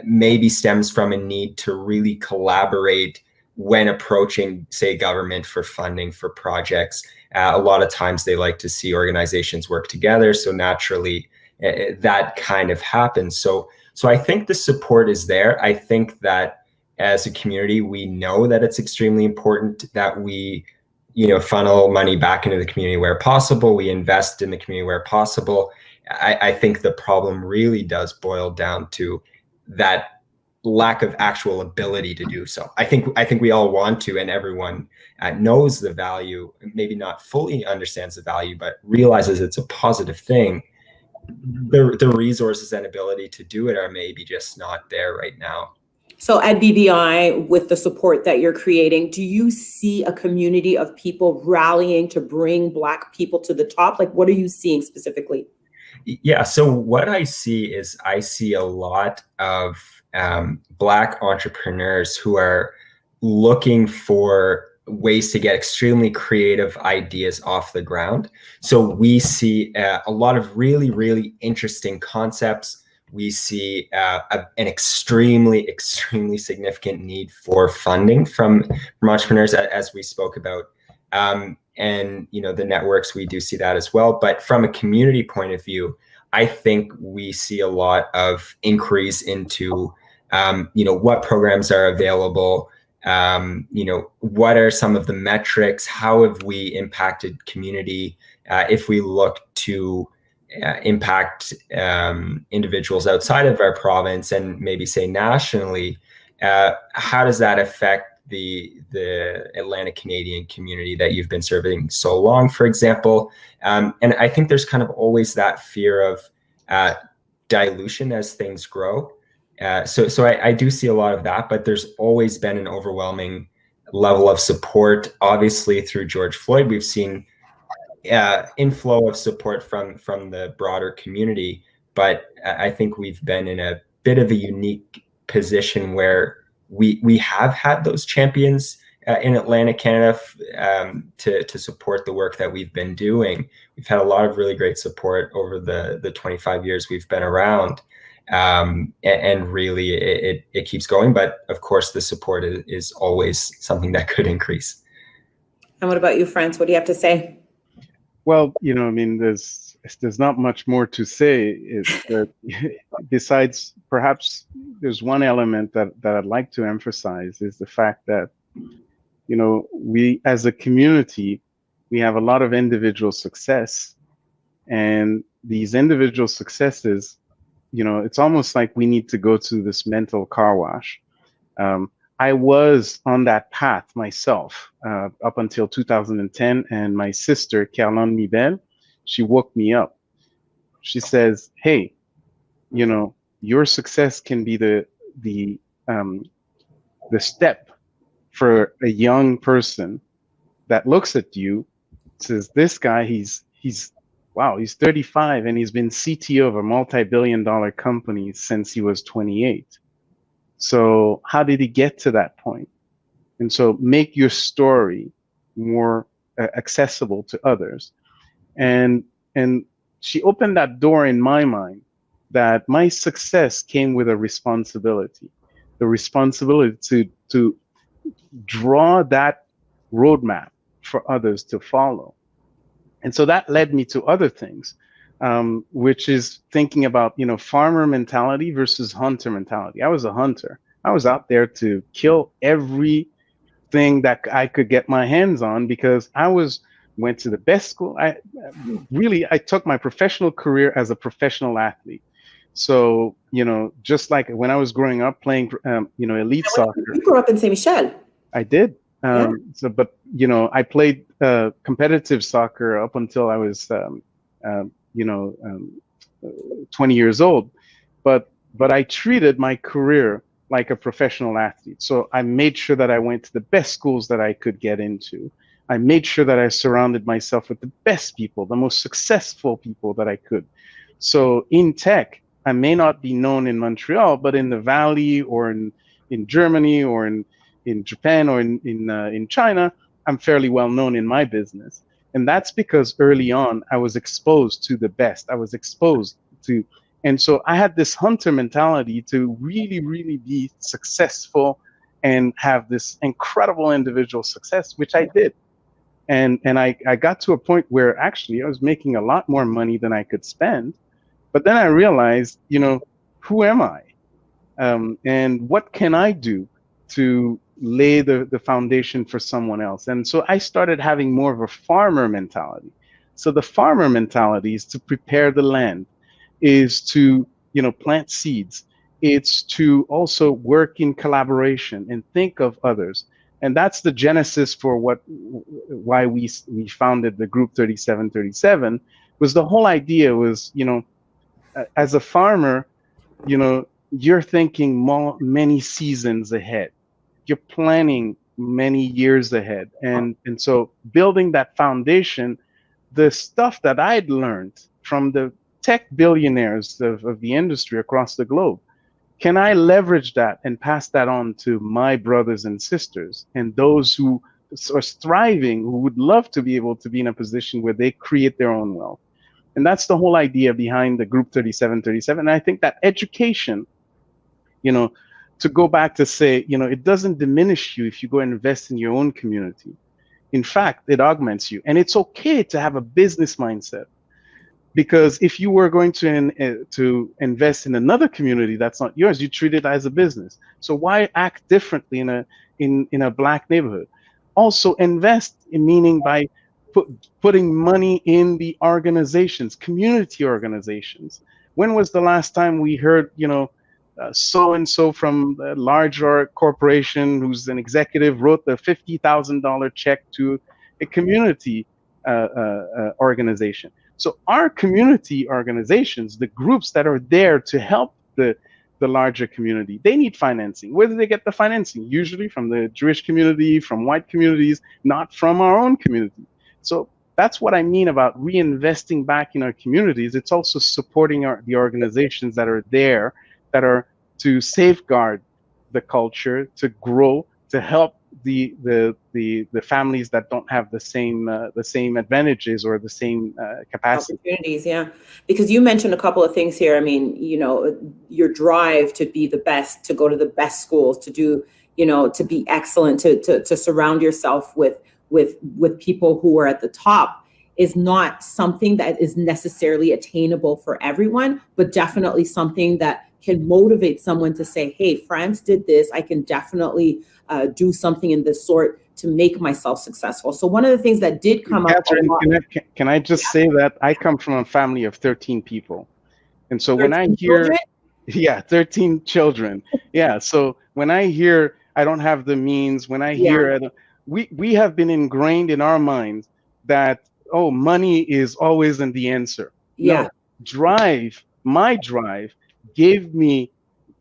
Speaker 4: maybe stems from a need to really collaborate when approaching, say, government for funding for projects. A lot of times they like to see organizations work together. So naturally, that kind of happens. So So I think the support is there. I think that as a community, we know that it's extremely important that we, funnel money back into the community where possible. We invest in the community where possible. I think the problem really does boil down to that lack of actual ability to do so. I think we all want to, and everyone knows the value, maybe not fully understands the value, but realizes it's a positive thing. The resources and ability to do it are maybe just not there right now.
Speaker 1: So at BVI, with the support that you're creating, do you see a community of people rallying to bring Black people to the top? Like, what are you seeing specifically?
Speaker 4: Yeah, so what I see a lot of Black entrepreneurs who are looking for ways to get extremely creative ideas off the ground. So we see a lot of really, really interesting concepts. We see an extremely, extremely significant need for funding from entrepreneurs, as we spoke about. And the networks, we do see that as well. But from a community point of view, I think we see a lot of inquiries into what programs are available. What are some of the metrics? How have we impacted community? If we look to impact individuals outside of our province and maybe say nationally, how does that affect the Atlantic Canadian community that you've been serving so long, for example? And I think there's kind of always that fear of dilution as things grow. So I do see a lot of that, but there's always been an overwhelming level of support. Obviously, through George Floyd, we've seen inflow of support from the broader community, but I think we've been in a bit of a unique position where we have had those champions in Atlantic Canada to support the work that we've been doing. We've had a lot of really great support over the 25 years we've been around. And really it keeps going, but of course the support is always something that could increase.
Speaker 1: And what about you, France? What do you have to say?
Speaker 3: Well, there's not much more to say. Is that besides perhaps there's one element that I'd like to emphasize is the fact that we as a community, we have a lot of individual success, and these individual successes, it's almost like we need to go to this mental car wash. I was on that path myself up until 2010, and my sister, Caroline Mibel, she woke me up. She says, hey, your success can be the step for a young person that looks at you, says, this guy, he's 35 and he's been CTO of a multi-billion-dollar company since he was 28. So how did he get to that point? And so make your story more accessible to others. And she opened that door in my mind that my success came with a responsibility, the responsibility to draw that roadmap for others to follow. And so that led me to other things, which is thinking about, farmer mentality versus hunter mentality. I was a hunter. I was out there to kill everything that I could get my hands on because I went to the best school. I took my professional career as a professional athlete. So, just like when I was growing up playing, elite soccer.
Speaker 1: You grew up in Saint Michel.
Speaker 3: I did.
Speaker 1: Yeah.
Speaker 3: I played competitive soccer up until I was, 20 years old. But I treated my career like a professional athlete. So I made sure that I went to the best schools that I could get into. I made sure that I surrounded myself with the best people, the most successful people that I could. So in tech, I may not be known in Montreal, but in the Valley or in Germany or in Japan or in China, I'm fairly well known in my business. And that's because early on, I was exposed to the best. I was exposed to, and so I had this hunter mentality to really, really be successful and have this incredible individual success, which I did. And I got to a point where actually I was making a lot more money than I could spend. But then I realized, who am I? And what can I do to lay the foundation for someone else? And so I started having more of a farmer mentality. So the farmer mentality is to prepare the land, is to, plant seeds. It's to also work in collaboration and think of others. And that's the genesis for why we founded the group 3737. Was the whole idea was, as a farmer, you're thinking many seasons ahead. You're planning many years ahead. And so building that foundation, the stuff that I'd learned from the tech billionaires of the industry across the globe, can I leverage that and pass that on to my brothers and sisters and those who are thriving, who would love to be able to be in a position where they create their own wealth? And that's the whole idea behind the group 3737. And I think that education, to go back to say, it doesn't diminish you if you go and invest in your own community. In fact, it augments you. And it's okay to have a business mindset, because if you were going to invest in another community that's not yours, you treat it as a business. So why act differently in a Black neighborhood? Also invest, meaning by putting money in the organizations, community organizations. When was the last time we heard, so-and-so from a larger corporation who's an executive wrote the $50,000 check to a community organization? So our community organizations, the groups that are there to help the larger community, they need financing. Where do they get the financing? Usually from the Jewish community, from white communities, not from our own community. So that's what I mean about reinvesting back in our communities. It's also supporting the organizations that are there, that are to safeguard the culture, to grow, to help the families that don't have the same advantages or the same capacity.
Speaker 1: Opportunities, yeah. Because you mentioned a couple of things here. I mean, your drive to be the best, to go to the best schools, to do, to be excellent, to surround yourself with people who are at the top is not something that is necessarily attainable for everyone, but definitely something that can motivate someone to say, hey, France did this, I can definitely do something in this sort to make myself successful. So one of the things that did come
Speaker 3: Catherine,
Speaker 1: up.
Speaker 3: Can I just say that I come from a family of 13 people. And so when I hear,
Speaker 1: children?
Speaker 3: Yeah, 13 children. Yeah. So when I hear I don't have the means, when I hear, we have been ingrained in our minds that, oh, money is always in the answer.
Speaker 1: Yeah.
Speaker 3: No, my drive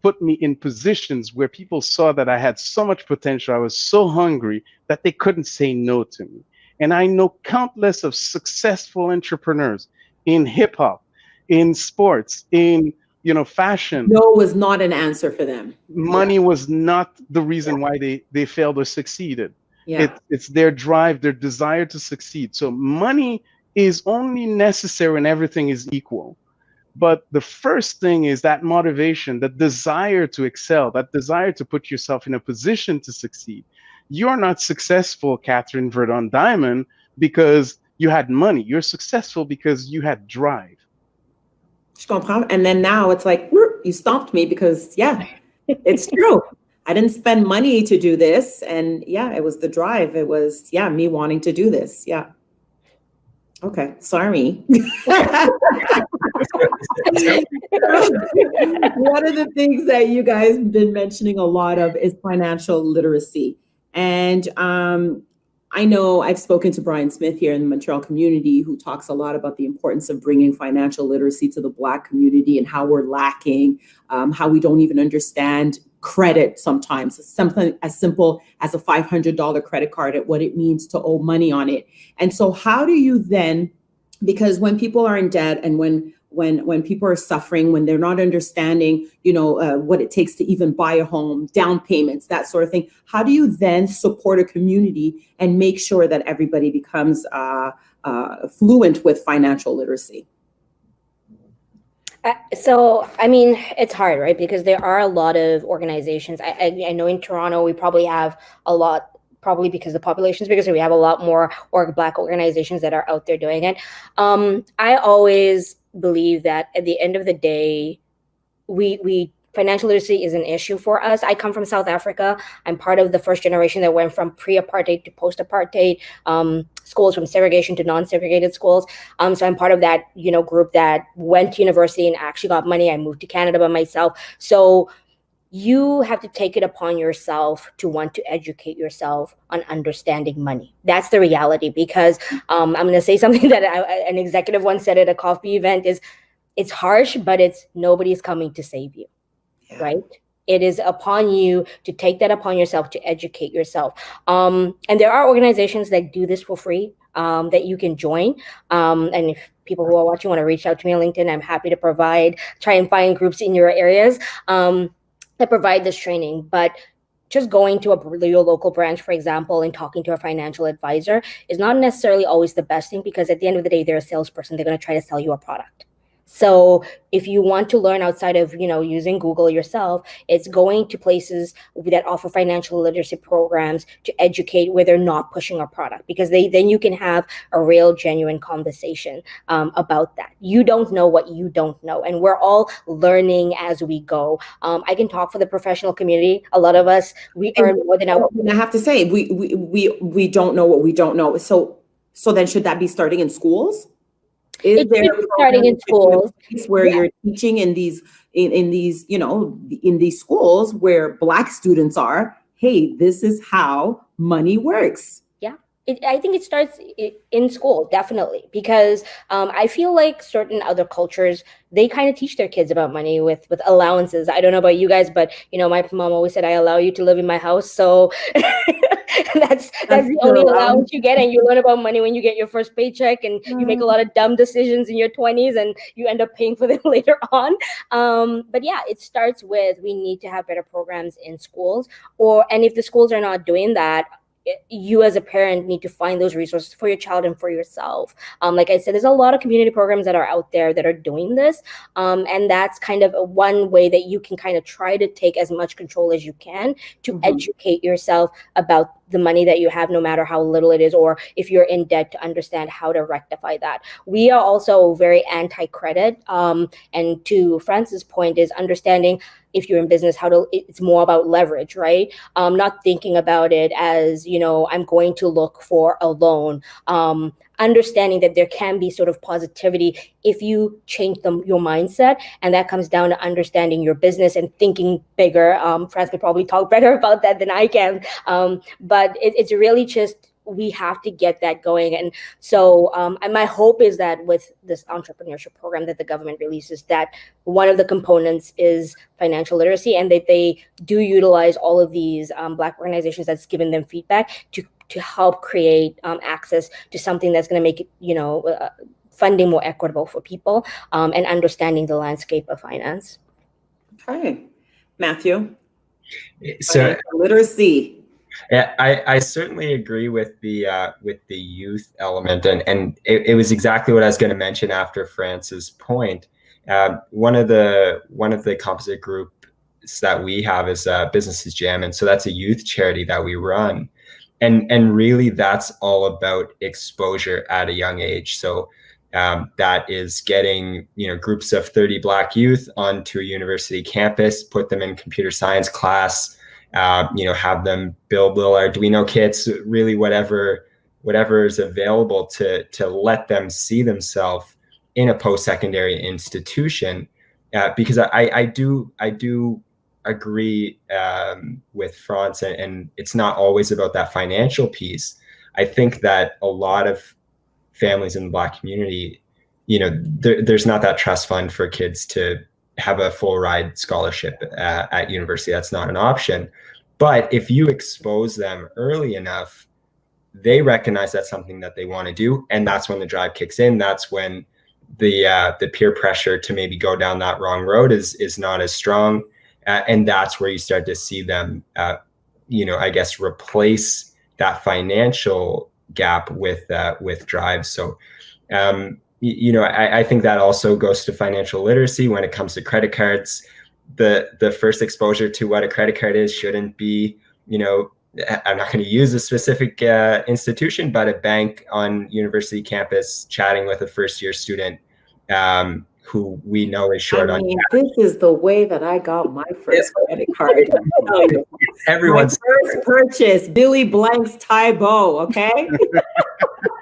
Speaker 3: put me in positions where people saw that I had so much potential. I was so hungry that they couldn't say no to me. And I know countless of successful entrepreneurs in hip hop, in sports, in fashion.
Speaker 1: No was not an answer for them.
Speaker 3: Money was not the reason why they failed or succeeded.
Speaker 1: Yeah.
Speaker 3: It's their drive, their desire to succeed. So money is only necessary when everything is equal. But the first thing is that motivation, that desire to excel, that desire to put yourself in a position to succeed. You're not successful, Catherine Verdon Diamond, because you had money. You're successful because you had drive.
Speaker 1: And then now it's like, you stopped me because, it's true. I didn't spend money to do this. And it was the drive. It was, me wanting to do this. Yeah. Okay, sorry. One of the things that you guys have been mentioning a lot of is financial literacy. And I know I've spoken to Brian Smith here in the Montreal community, who talks a lot about the importance of bringing financial literacy to the Black community and how we're lacking, how we don't even understand credit sometimes, something as simple as a $500 credit card, at what it means to owe money on it. And so how do you then, because when people are in debt and when people are suffering, when they're not understanding, what it takes to even buy a home, down payments, that sort of thing, how do you then support a community and make sure that everybody becomes fluent with financial literacy?
Speaker 2: So, I mean, it's hard, right? Because there are a lot of organizations. I know in Toronto, we probably have a lot, probably because the population is bigger, so we have a lot more Black organizations that are out there doing it. I always believe that at the end of the day, we financial literacy is an issue for us. I come from South Africa. I'm part of the first generation that went from pre-apartheid to post-apartheid schools, from segregation to non-segregated schools. So I'm part of that, group that went to university and actually got money. I moved to Canada by myself. So you have to take it upon yourself to want to educate yourself on understanding money. That's the reality, because I'm going to say something that an executive once said at a coffee event is, it's harsh, but it's nobody's coming to save you, right? It is upon you to take that upon yourself to educate yourself. And there are organizations that do this for free that you can join. And if people who are watching want to reach out to me on LinkedIn, I'm happy to try and find groups in your areas that provide this training. But just going to your local branch, for example, and talking to a financial advisor is not necessarily always the best thing, because at the end of the day, they're a salesperson. They're going to try to sell you a product. So if you want to learn outside of, using Google yourself, it's going to places that offer financial literacy programs to educate where they're not pushing a product, because then you can have a real, genuine conversation about that. You don't know what you don't know, and we're all learning as we go. I can talk for the professional community. A lot of us, we earn more than our.
Speaker 1: I have to say, we don't know what we don't know. So then should that be starting in schools? Is there
Speaker 2: starting in schools
Speaker 1: where you're teaching in these schools where Black students are, hey, this is how money works?
Speaker 2: I think it starts in school, definitely, because I feel like certain other cultures, they kind of teach their kids about money with allowances. I don't know about you guys, but my mom always said, I allow you to live in my house. So that's the only allowance you get. And you learn about money when you get your first paycheck, and you make a lot of dumb decisions in your 20s and you end up paying for them later on. But yeah, it starts with, we need to have better programs in schools, and if the schools are not doing that, you as a parent need to find those resources for your child and for yourself. Like I said, there's a lot of community programs that are out there that are doing this. And that's kind of one way that you can kind of try to take as much control as you can to educate yourself about the money that you have, no matter how little it is, or if you're in debt, to understand how to rectify that. We are also very anti-credit. And to Francis' point is understanding, if you're in business, it's more about leverage, right? Not thinking about it as, I'm going to look for a loan. Understanding that there can be sort of positivity if you change your mindset, and that comes down to understanding your business and thinking bigger. Franz could probably talk better about that than I can, but it's really just, we have to get that going. And so and my hope is that with this entrepreneurship program that the government releases, that one of the components is financial literacy, and that they do utilize all of these Black organizations that's given them feedback to help create access to something that's going to make it, funding more equitable for people, and understanding the landscape of finance.
Speaker 1: Okay. Matthew?
Speaker 4: So
Speaker 1: financial literacy.
Speaker 4: Yeah, I certainly agree with the youth element, and it was exactly what I was going to mention after France's point. One of the composite groups that we have is Businesses Jam, and so that's a youth charity that we run, and really that's all about exposure at a young age. So that is getting groups of 30 Black youth onto a university campus, put them in computer science class. Have them build little Arduino kits, really whatever is available to let them see themselves in a post-secondary institution. Because I do agree with Franz, and it's not always about that financial piece. I think that a lot of families in the Black community, there's not that trust fund for kids to have a full ride scholarship at university. That's not an option. But if you expose them early enough, they recognize that's something that they want to do, and that's when the drive kicks in. That's when the peer pressure to maybe go down that wrong road is not as strong, and that's where you start to see them, I guess, replace that financial gap with drive. So, I think that also goes to financial literacy when it comes to credit cards. The first exposure to what a credit card is shouldn't be, I'm not going to use a specific institution, but a bank on university campus chatting with a first-year student who we know is short on cash.
Speaker 1: This is the way that I got my first credit card. I'll tell you.
Speaker 4: Everyone's
Speaker 1: My first purchase, Billy Blank's tie bow, okay?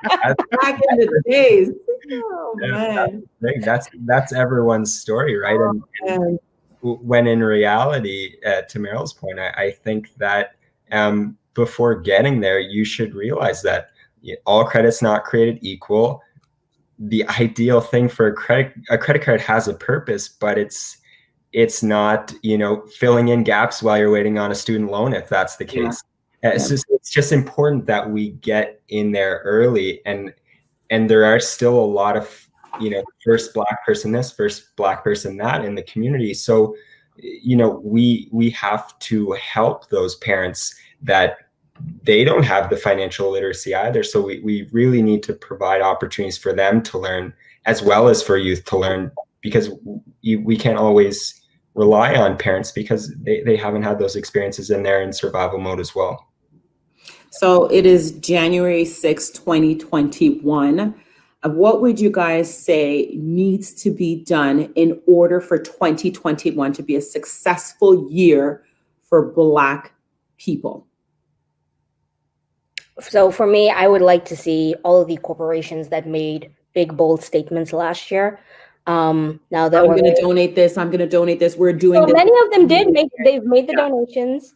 Speaker 1: Back in the days. Oh, man.
Speaker 4: that's everyone's story, right? And when in reality, to Meryl's point, I think that before getting there, you should realize that all credit's not created equal. The ideal thing for a credit card has a purpose, but it's not, filling in gaps while you're waiting on a student loan, if that's the case. So it's just important that we get in there early, and there are still a lot of, first Black person this, first Black person that in the community. So, we have to help those parents that they don't have the financial literacy either. So we really need to provide opportunities for them to learn, as well as for youth to learn, because we can't always rely on parents because they haven't had those experiences, and they're in survival mode as well.
Speaker 1: So it is January 6, 2021. What would you guys say needs to be done in order for 2021 to be a successful year for Black people?
Speaker 2: So for me, I would like to see all of the corporations that made big, bold statements last year. Now that
Speaker 1: I'm going to donate this, I'm going to donate this. We're doing this.
Speaker 2: Many of them they've made the donations.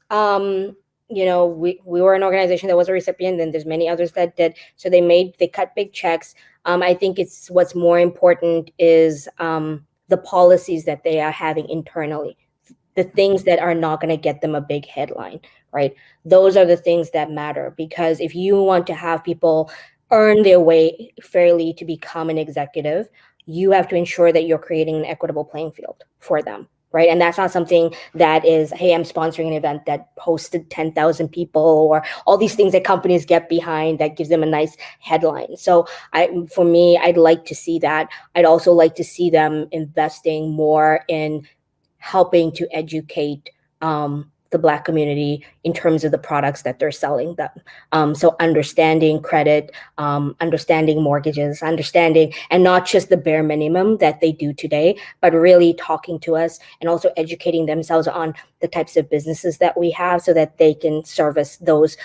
Speaker 2: We were an organization that was a recipient, and there's many others that did. So they cut big checks. I think what's more important is the policies that they are having internally, the things that are not going to get them a big headline, right? Those are the things that matter, because if you want to have people earn their way fairly to become an executive, you have to ensure that you're creating an equitable playing field for them. Right. And that's not something that is, hey, I'm sponsoring an event that hosted 10,000 people, or all these things that companies get behind that gives them a nice headline. So for me, I'd like to see that. I'd also like to see them investing more in helping to educate the Black community in terms of the products that they're selling them. So understanding credit, understanding mortgages, and not just the bare minimum that they do today, but really talking to us and also educating themselves on the types of businesses that we have, so that they can service those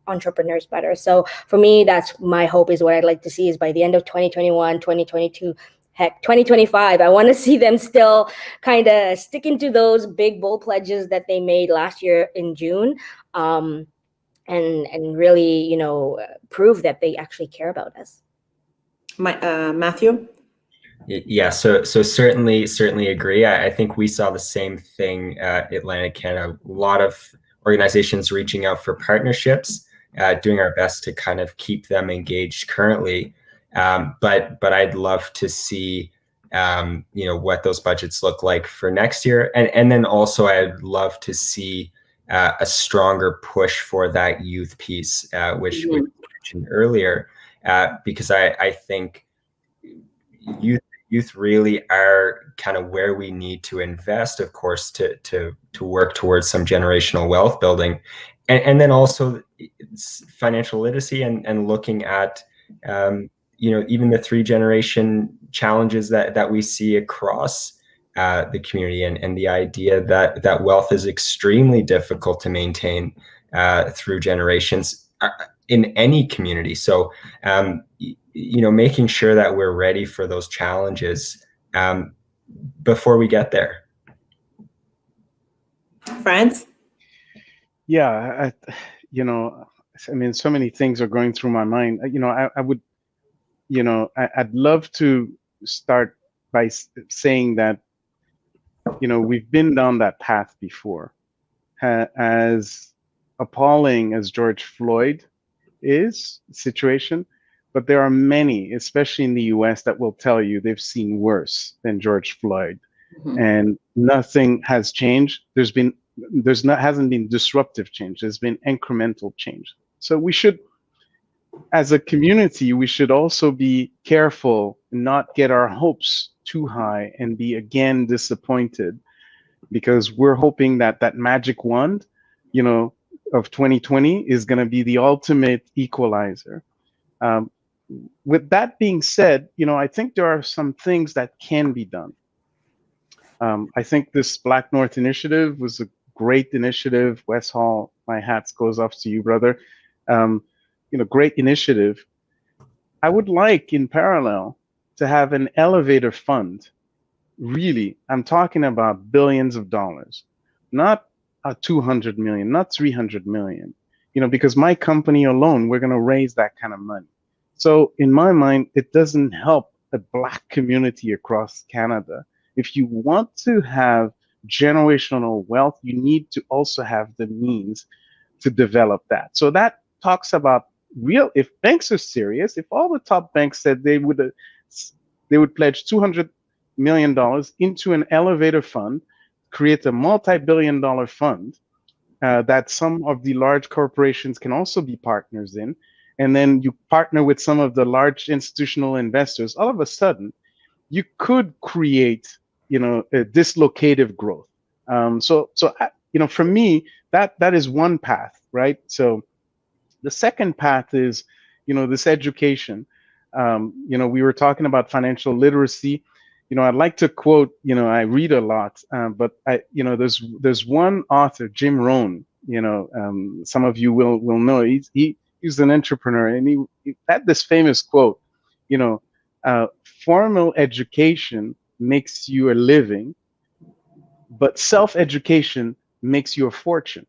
Speaker 2: entrepreneurs better. So for me, that's my hope, is what I'd like to see is by the end of 2021, 2022, heck, 2025, I want to see them still kind of sticking to those big, bold pledges that they made last year in June, and really, prove that they actually care about us.
Speaker 1: Matthew?
Speaker 4: Yeah, so certainly agree. I think we saw the same thing at Atlantic Canada. A lot of organizations reaching out for partnerships, doing our best to kind of keep them engaged currently. But I'd love to see, what those budgets look like for next year. And then also I'd love to see a stronger push for that youth piece, which we mentioned earlier, because I think youth really are kind of where we need to invest, of course, to work towards some generational wealth building. And then also financial literacy and looking at, even the 3-generation challenges that we see across the community, and the idea that wealth is extremely difficult to maintain through generations in any community. So, making sure that we're ready for those challenges before we get there.
Speaker 1: France?
Speaker 3: Yeah, so many things are going through my mind. I would, I'd love to start by saying that, we've been down that path before. As appalling as George Floyd is, situation, but there are many, especially in the US, that will tell you they've seen worse than George Floyd. And nothing has changed. Hasn't been disruptive change. There's been incremental change. So we should, as a community, we should also be careful and not get our hopes too high and be again disappointed, because we're hoping that that magic wand, of 2020 is going to be the ultimate equalizer. with that being said, I think there are some things that can be done. I think this Black North initiative was a great initiative. Wes Hall, my hats goes off to you, brother. Great initiative. I would like, in parallel, to have an elevator fund. Really, I'm talking about billions of dollars, not 200 million, not 300 million. Because my company alone, we're going to raise that kind of money. So in my mind, it doesn't help the Black community across Canada. If you want to have generational wealth, you need to also have the means to develop that. So that talks about if banks are serious, if all the top banks said they would pledge $200 million into an elevator fund, create a multi-billion-dollar fund that some of the large corporations can also be partners in, and then you partner with some of the large institutional investors, all of a sudden you could create, a dislocative growth. For me, that is one path, right? So the second path is, this education. We were talking about financial literacy. I'd like to quote, I read a lot, but there's one author, Jim Rohn, some of you will know. He's an entrepreneur, and he had this famous quote, formal education makes you a living, but self-education makes you a fortune.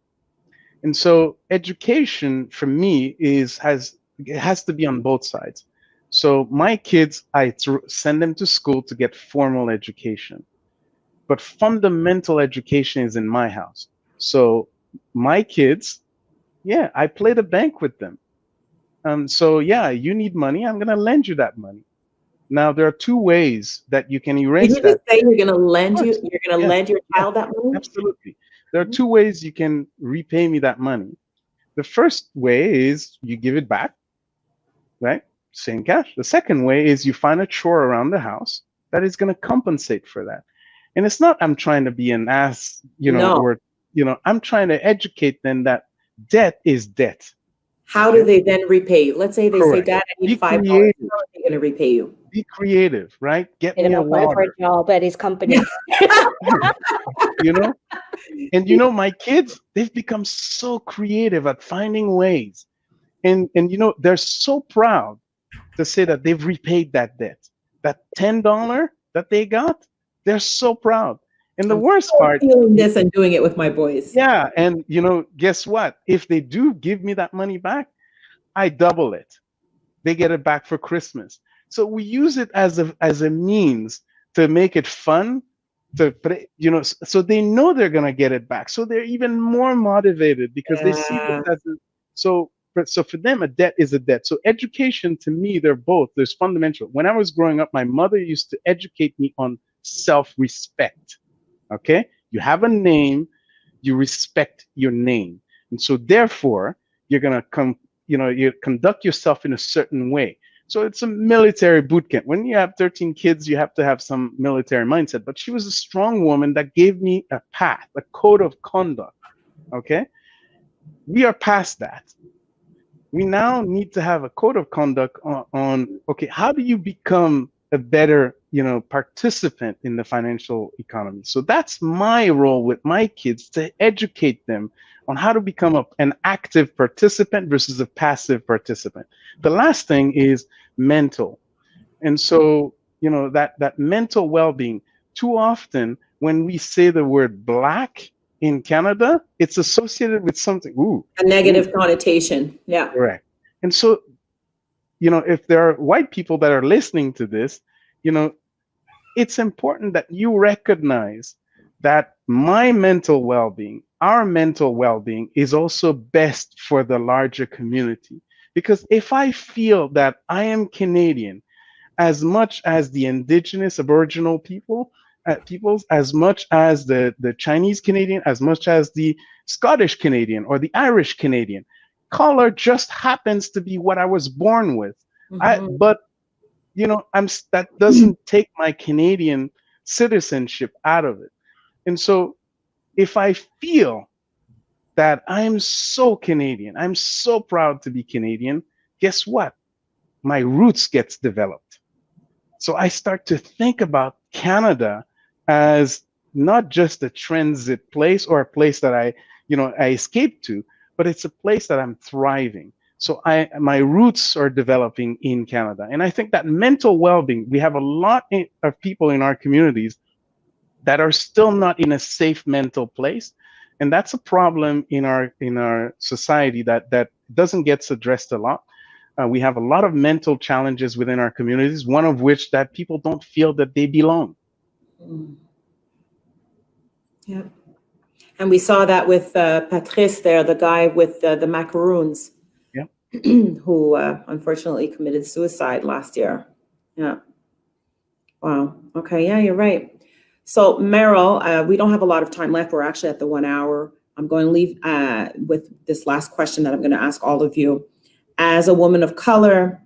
Speaker 3: And so education for me has to be on both sides. So my kids, I send them to school to get formal education, but fundamental education is in my house. So my kids, yeah, I play the bank with them. So yeah, you need money, I'm gonna lend you that money. Now there are two ways that you can erase
Speaker 1: that. Did you just say you're gonna lend
Speaker 3: Yeah.
Speaker 1: lend your child that money?
Speaker 3: Absolutely. There are two ways you can repay me that money. The first way is you give it back, right? Same cash. The second way is you find a chore around the house that is going to compensate for that. And it's not I'm trying to be an ass,
Speaker 1: No.
Speaker 3: or I'm trying to educate them that debt is debt.
Speaker 1: How do they then repay you? Let's say they
Speaker 3: Correct.
Speaker 1: say, Dad, I need
Speaker 3: Be
Speaker 1: $5. How
Speaker 3: creative.
Speaker 1: are they going to repay you?
Speaker 3: Be creative, right? Get
Speaker 2: Get
Speaker 3: me
Speaker 2: him
Speaker 3: a
Speaker 2: apply for a
Speaker 3: water.
Speaker 2: job at his company.
Speaker 3: And my kids, they've become so creative at finding ways. And they're so proud to say that they've repaid that debt. That $10 that they got, they're so proud. And the worst part,
Speaker 1: feeling this and doing it with my boys.
Speaker 3: yeah, and guess what? If they do give me that money back, I double it. They get it back for Christmas. So we use it as a means to make it fun, so they know they're gonna get it back. So they're even more motivated because they see this as so for them a debt is a debt. So education, to me, there's fundamental. When I was growing up, my mother used to educate me on self-respect. Okay, you have a name, you respect your name, and so therefore you're gonna you conduct yourself in a certain way. So it's a military boot camp. When you have 13 kids, you have to have some military mindset. But she was a strong woman that gave me a path, a code of conduct. Okay, we are past that. We now need to have a code of conduct on okay, how do you become a better participant in the financial economy? So that's my role with my kids, to educate them on how to become an active participant versus a passive participant. The last thing is mental. And so, that mental well-being, too often when we say the word Black in Canada, it's associated with something,
Speaker 1: a negative connotation. Yeah.
Speaker 3: Correct. And so, if there are white people that are listening to this, it's important that you recognize that my mental well-being, our mental well-being, is also best for the larger community. Because if I feel that I am Canadian as much as the Indigenous Aboriginal peoples, as much as the Chinese Canadian, as much as the Scottish Canadian or the Irish Canadian, color just happens to be what I was born with. But that doesn't take my Canadian citizenship out of it. And so if I feel that I'm so Canadian, I'm so proud to be Canadian, guess what? my roots gets developed. So I start to think about Canada as not just a transit place or a place that I escaped to, but it's a place that I'm thriving. So my roots are developing in Canada. And I think that mental well-being, we have a lot of people in our communities that are still not in a safe mental place. And that's a problem in our society that doesn't get addressed a lot. We have a lot of mental challenges within our communities, one of which that people don't feel that they belong.
Speaker 1: Yeah. And we saw that with Patrice there, the guy with the macaroons,
Speaker 3: yeah,
Speaker 1: who unfortunately committed suicide last year. Yeah. Wow. Okay. Yeah, you're right. So Meryl, we don't have a lot of time left. We're actually at the 1 hour. I'm going to leave with this last question that I'm going to ask all of you. As a woman of color,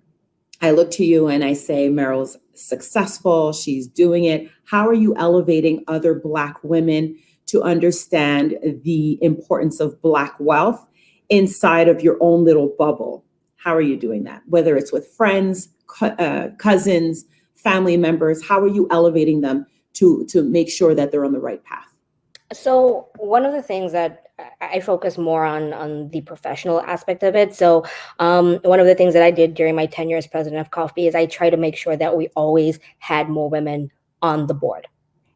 Speaker 1: I look to you and I say, Meryl's successful. She's doing it. How are you elevating other Black women to understand the importance of Black wealth inside of your own little bubble? How are you doing that? Whether it's with friends, cousins, family members, how are you elevating them to make sure that they're on the right path?
Speaker 2: So one of the things that I focus more on the professional aspect of it. So one of the things that I did during my tenure as president of Coffee is I try to make sure that we always had more women on the board.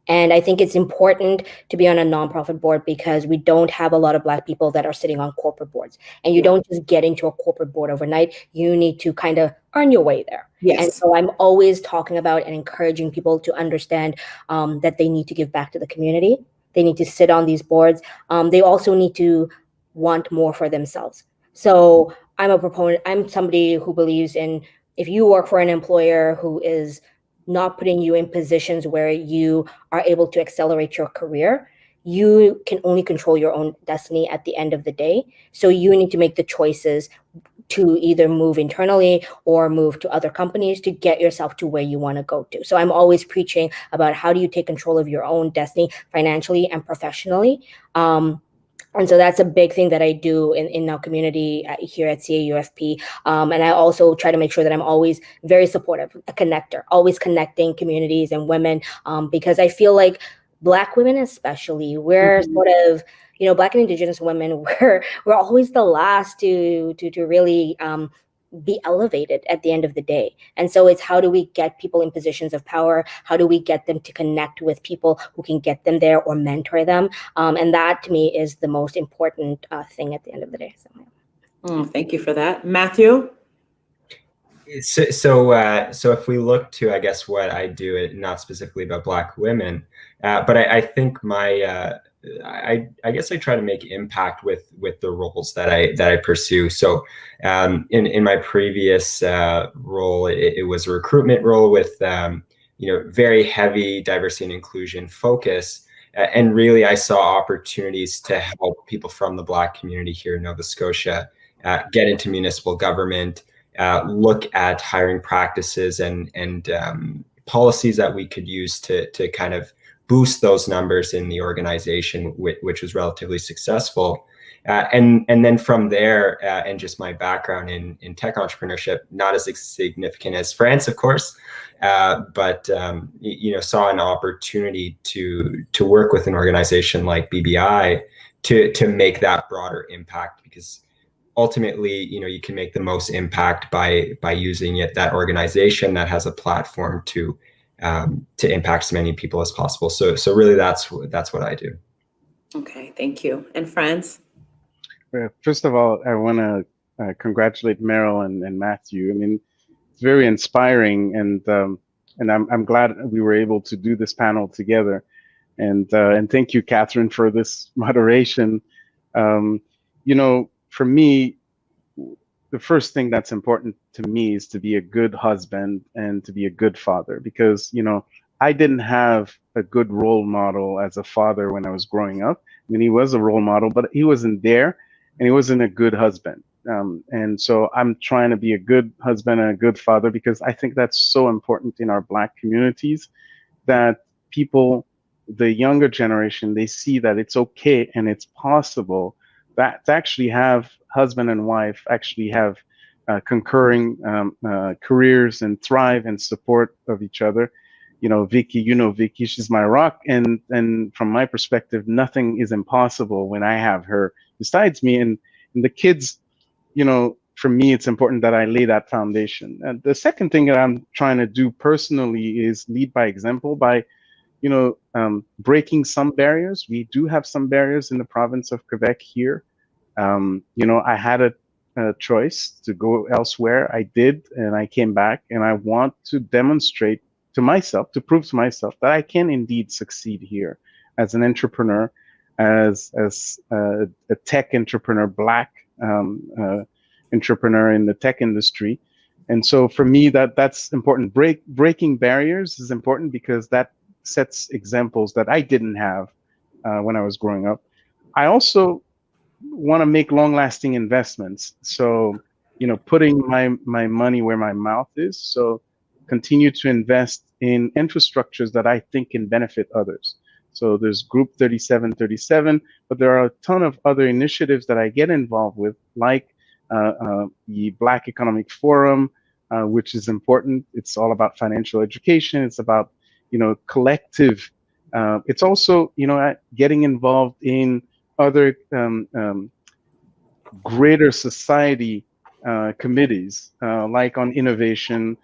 Speaker 2: And I think it's important to be on a nonprofit board because we don't have a lot of Black people that are sitting on corporate boards. And you don't just get into a corporate board overnight. You need to kind of earn your way there.
Speaker 1: Yes.
Speaker 2: And so I'm always talking about and encouraging people to understand that they need to give back to the community. They need to sit on these boards. They also need to want more for themselves. So I'm a proponent. I'm somebody who believes in if you work for an employer who is not putting you in positions where you are able to accelerate your career, you can only control your own destiny at the end of the day. So you need to make the choices to either move internally or move to other companies to get yourself to where you want to go to. So I'm always preaching about how do you take control of your own destiny financially and professionally. And so that's a big thing that I do in our community here at CAUFP. And I also try to make sure that I'm always very supportive, a connector, always connecting communities and women, because I feel like Black women especially, we're sort of, Black and Indigenous women, we're always the last to really be elevated at the end of the day. And so it's how do we get people in positions of power? How do we get them to connect with people who can get them there or mentor them? And that to me is the most important thing at the end of the day.
Speaker 1: Thank you for that. Matthew?
Speaker 4: So if we look to, I guess, what I do, not specifically about Black women, but I think I guess I try to make impact with the roles that I pursue. So in my previous role, it was a recruitment role with very heavy diversity and inclusion focus. And really, I saw opportunities to help people from the Black community here in Nova Scotia get into municipal government, look at hiring practices and policies that we could use to kind of boost those numbers in the organization, which was relatively successful. And then from there, and just my background in tech entrepreneurship, not as significant as France, of course, but saw an opportunity to work with an organization like BBI to make that broader impact, because ultimately, you can make the most impact by using that organization that has a platform to impact as many people as possible. So really, that's what I do.
Speaker 1: Okay, thank you. And France?
Speaker 3: First of all, I want to congratulate Meryl and Matthew. I mean, it's very inspiring, and I'm glad we were able to do this panel together. And thank you, Catherine, for this moderation. For me, the first thing that's important to me is to be a good husband and to be a good father, because, I didn't have a good role model as a father when I was growing up. I mean, he was a role model, but he wasn't there and he wasn't a good husband. And so I'm trying to be a good husband and a good father, because I think that's so important in our Black communities, that people, the younger generation, they see that it's okay and it's possible that to actually have husband and wife actually have concurring careers and thrive and support of each other. Vicky, Vicky, she's my rock. And from my perspective, nothing is impossible when I have her besides me. And the kids, for me, it's important that I lay that foundation. And the second thing that I'm trying to do personally is lead by example by, breaking some barriers. We do have some barriers in the province of Quebec here. I had a choice to go elsewhere. I did, and I came back, and I want to demonstrate to myself, to prove to myself that I can indeed succeed here as an entrepreneur, as a tech entrepreneur, Black entrepreneur in the tech industry. And so for me, that's important. Breaking barriers is important because that sets examples that I didn't have when I was growing up. I also want to make long-lasting investments. So, putting my money where my mouth is. So continue to invest in infrastructures that I think can benefit others. So there's Group 3737, but there are a ton of other initiatives that I get involved with, like the Black Economic Forum, which is important. It's all about financial education. It's about, collective. It's also, getting involved in other greater society committees, like on innovation,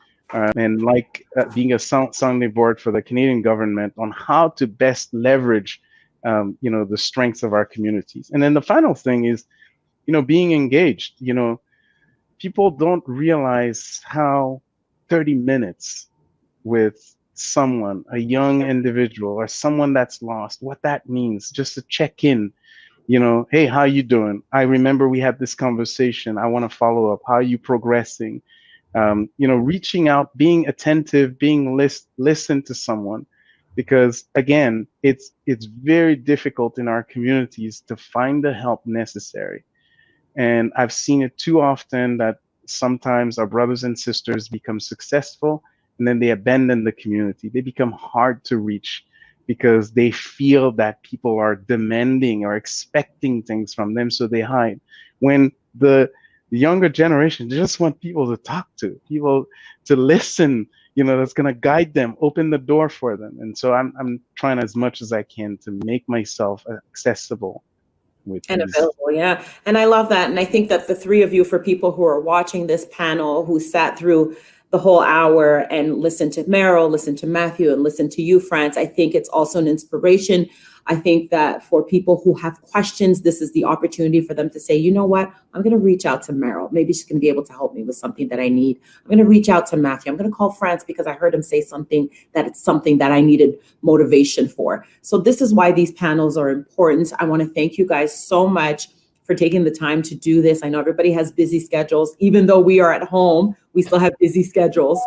Speaker 3: and like being a sounding board for the Canadian government on how to best leverage, the strengths of our communities. And then the final thing is, being engaged. People don't realize how 30 minutes with someone, a young individual or someone that's lost, what that means, just to check in, hey, how you doing? I remember we had this conversation. I want to follow up. How are you progressing? Reaching out, being attentive, being listen to someone, because again, it's very difficult in our communities to find the help necessary. And I've seen it too often that sometimes our brothers and sisters become successful and then they abandon the community. They become hard to reach because they feel that people are demanding or expecting things from them, so they hide. When the younger generation just want people to talk to, people to listen, that's going to guide them, open the door for them. And so I'm trying as much as I can to make myself accessible
Speaker 1: and available. Yeah. And I love that. And I think that the three of you, for people who are watching this panel, who sat through the whole hour and listened to Meryl, listened to Matthew, and listened to you, France, I think it's also an inspiration. I think that for people who have questions, this is the opportunity for them to say, you know what, I'm going to reach out to Meryl. Maybe she's going to be able to help me with something that I need. I'm going to reach out to Matthew. I'm going to call France because I heard him say something that it's something that I needed motivation for. So this is why these panels are important. I want to thank you guys so much for taking the time to do this. I know everybody has busy schedules. Even though we are at home, we still have busy schedules.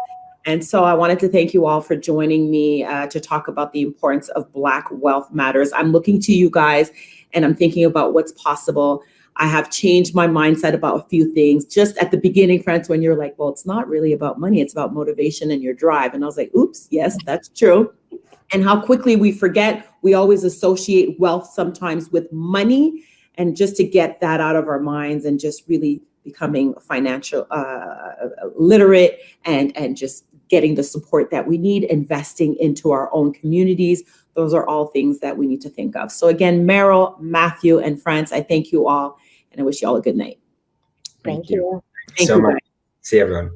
Speaker 1: And so I wanted to thank you all for joining me to talk about the importance of Black Wealth Matters. I'm looking to you guys and I'm thinking about what's possible. I have changed my mindset about a few things. Just at the beginning, friends, when you're like, well, it's not really about money, it's about motivation and your drive. And I was like, oops, yes, that's true. And how quickly we forget, we always associate wealth sometimes with money. And just to get that out of our minds and just really becoming financial literate and just getting the support that we need, investing into our own communities. Those are all things that we need to think of. So again, Meryl, Matthew, and France, I thank you all, and I wish you all a good night.
Speaker 2: Thank you.
Speaker 4: Thank you so much. See everyone.